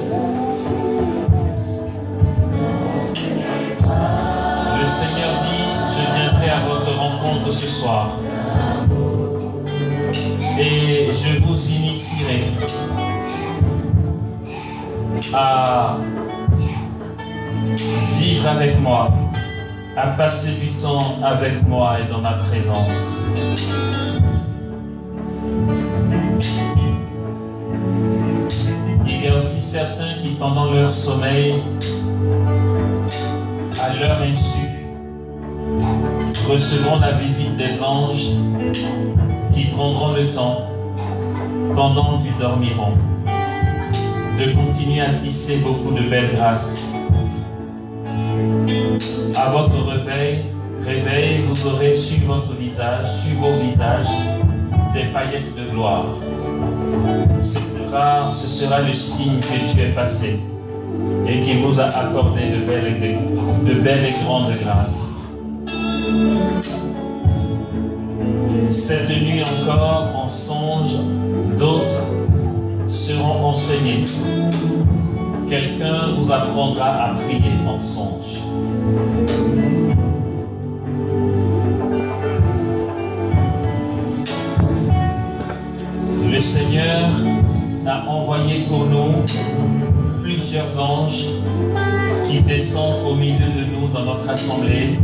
Le Seigneur dit, je viendrai à votre rencontre ce soir. Et je vous initierai à vivre avec moi, à passer du temps avec moi et dans ma présence. Il y a aussi certains qui, pendant leur sommeil, à leur insu, recevront la visite des anges qui prendront le temps, pendant qu'ils dormiront, de continuer à tisser beaucoup de belles grâces. À votre réveil, vous aurez sur votre visage, sur vos visages, des paillettes de gloire. Ce sera le signe que tu es passé et qu'il vous a accordé de belles et grandes grâces. Cette nuit encore, en songe, d'autres seront enseignés. Quelqu'un vous apprendra à prier en songe. Le Seigneur a envoyé pour nous plusieurs anges qui descendent au milieu de nous dans notre assemblée.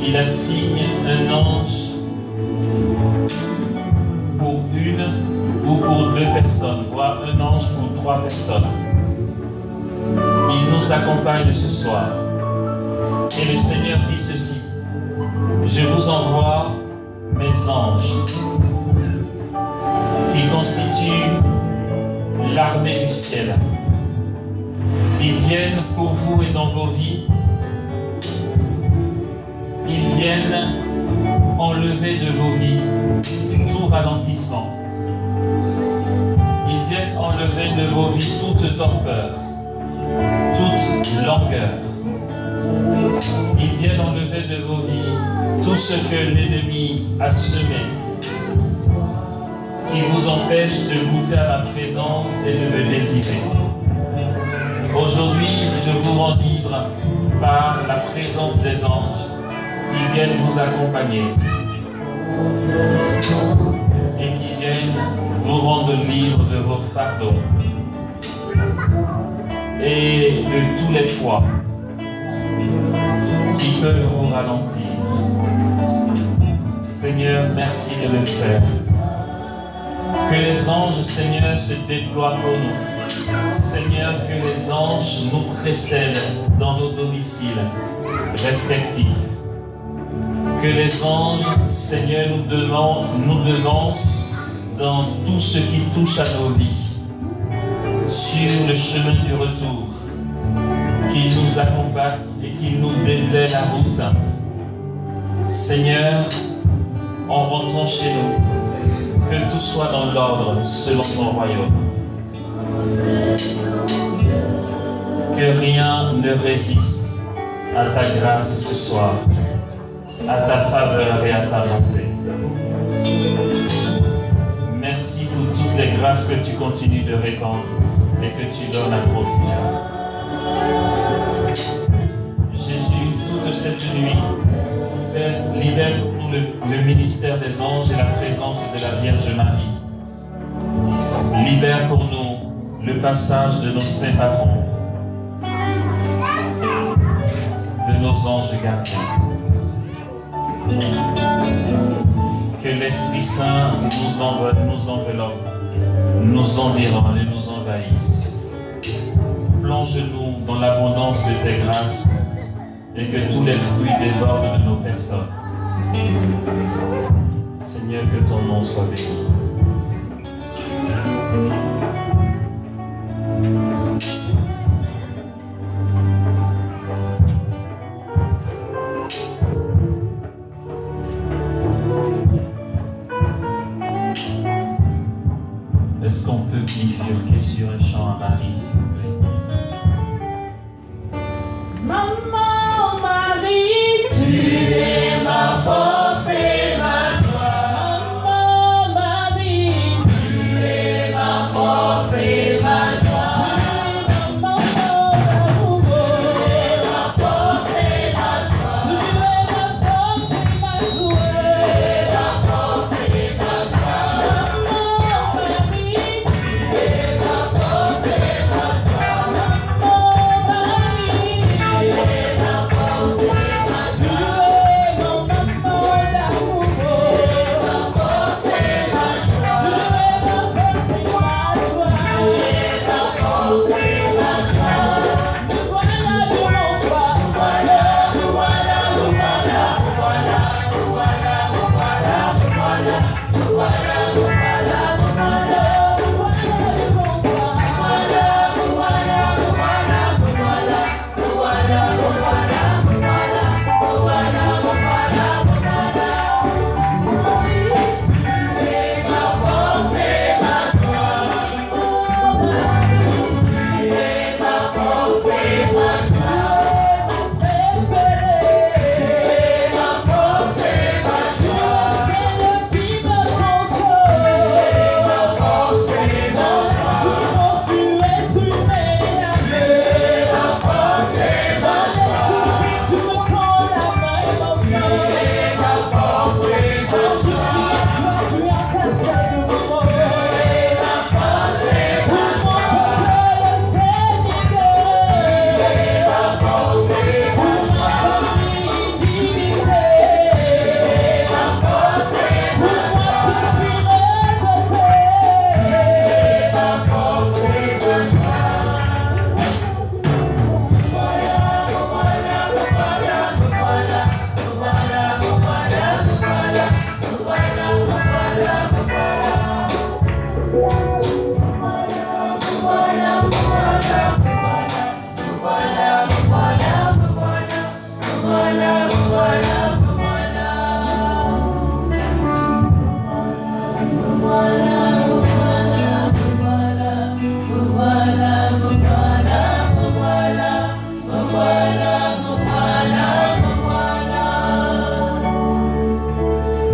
Il assigne un ange pour une ou pour deux personnes, voire un ange pour 3 personnes. Il nous accompagne ce soir. Et le Seigneur dit ceci: je vous envoie mes anges qui constituent l'armée du ciel. Ils viennent pour vous et dans vos vies. Ils viennent enlever de vos vies tout ralentissement. Ils viennent enlever de vos vies toute torpeur, toute langueur. Ils viennent enlever de vos vies tout ce que l'ennemi a semé, qui vous empêche de goûter à ma présence et de me désirer. Aujourd'hui, je vous rends libre par la présence des anges qui viennent vous accompagner et qui viennent vous rendre libre de vos fardeaux et de tous les poids qui peuvent vous ralentir. Seigneur, merci de le faire. Que les anges, Seigneur, se déploient pour nous. Seigneur, que les anges nous précèdent dans nos domiciles respectifs. Que les anges, Seigneur, nous devancent dans tout ce qui touche à nos vies, sur le chemin du retour, qui nous accompagne et qui nous déblaye la route. Seigneur, en rentrant chez nous, que tout soit dans l'ordre selon ton royaume. Que rien ne résiste à ta grâce ce soir, à ta faveur et à ta bonté. Merci pour toutes les grâces que tu continues de répandre et que tu donnes à profiter. Jésus, toute cette nuit, libère pour le ministère des anges et la présence de la Vierge Marie. Libère pour nous le passage de nos saints patrons, de nos anges gardiens. Que l'Esprit Saint nous enveloppe, nous environne et nous envahisse. Plonge-nous dans l'abondance de tes grâces et que tous les fruits débordent de nos personnes. Seigneur, que ton nom soit béni. Est-ce qu'on peut bifurquer sur un chant à Marie, s'il vous plaît? Maman Marie, tu es ma force et ma joie. Maman Marie, tu es ma force et ma joie. Maman d'amour, tu es ma force et ma joie. Tu es ma force et ma joie. Tu es ma force et ma joie. Maman Marie, tu es ma force et ma joie. Maman Marie, tu es ma force et ma joie. Tu es mon maman d'amour. Tu es ma force et ma joie. Tu es ma force et ma joie. Tu es ma force et ma joie. Nous voilà devant toi. Nous voilà, nous voilà, nous voilà, nous voilà, nous voilà, nous voilà, nous voilà, nous voilà, nous voilà, nous voilà, nous voilà devant toi. Nous voilà, nous voilà, nous voilà, nous voilà, nous voilà, nous voilà, nous voilà, nous voilà, nous voilà, nous voilà. Tu es ma force et ma joie. Tu es ma force et ma joie. Tu es ma force et ma joie. C'est le qui me console. Tu es ma force et ma joie. Tu es sur mes lèvres. Tu es ma force et ma joie. Tu me tends la main, mon frère. Tu es ma force et ma joie. Tu as ta seule demeure. Tu es ma force et ma joie. Tu es ma force et ma joie. Tu es ma force et ma joie. Tu es ma force et ma joie.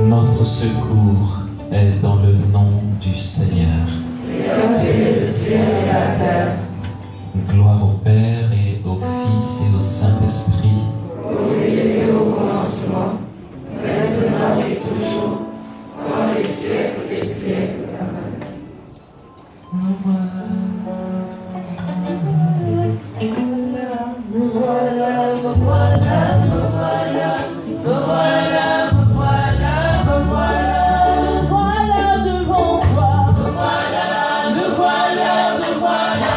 Notre secours est dans le nom du Seigneur. Gloire au Père et au Fils et au Saint-Esprit. Voilà devant toi. Nous voilà, nous voilà, nous voilà.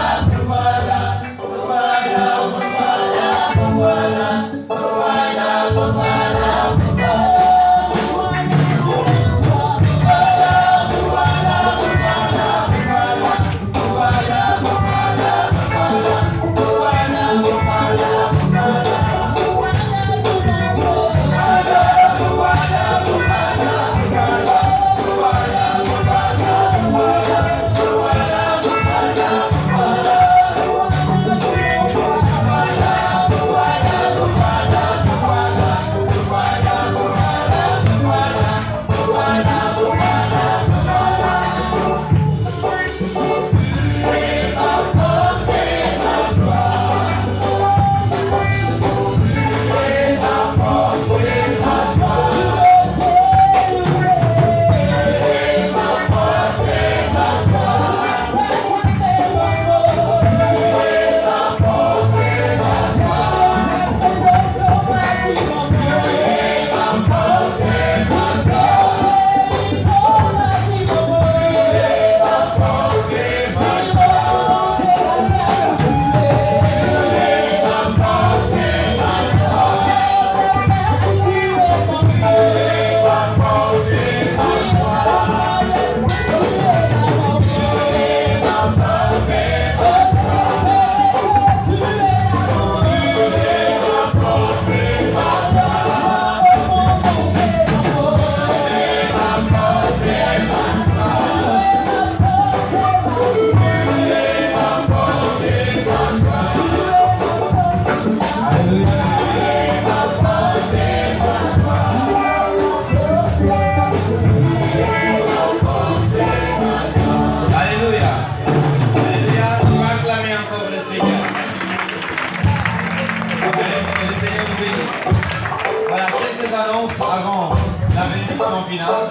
annonce avant la bénédiction finale.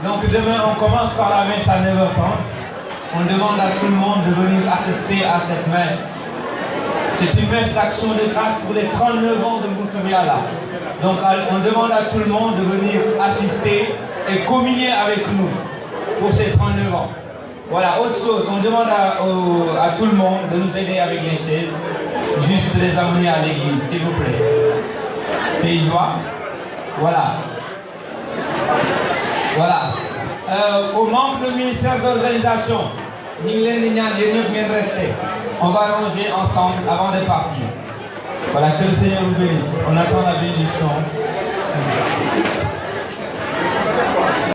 Donc demain, on commence par la messe à 9h30. On demande à tout le monde de venir assister à cette messe. C'est une messe d'action de grâce pour les 39 ans de Moutouriala. Donc on demande à tout le monde de venir assister et communier avec nous pour ces 39 ans. Voilà, autre chose, on demande à tout le monde de nous aider avec les chaises, juste les amener à l'église, s'il vous plaît. Pays joie. Voilà. Voilà. Aux membres du ministère d'organisation, on va ranger ensemble avant de partir. Voilà, que le Seigneur vous bénisse. On attend la bénédiction.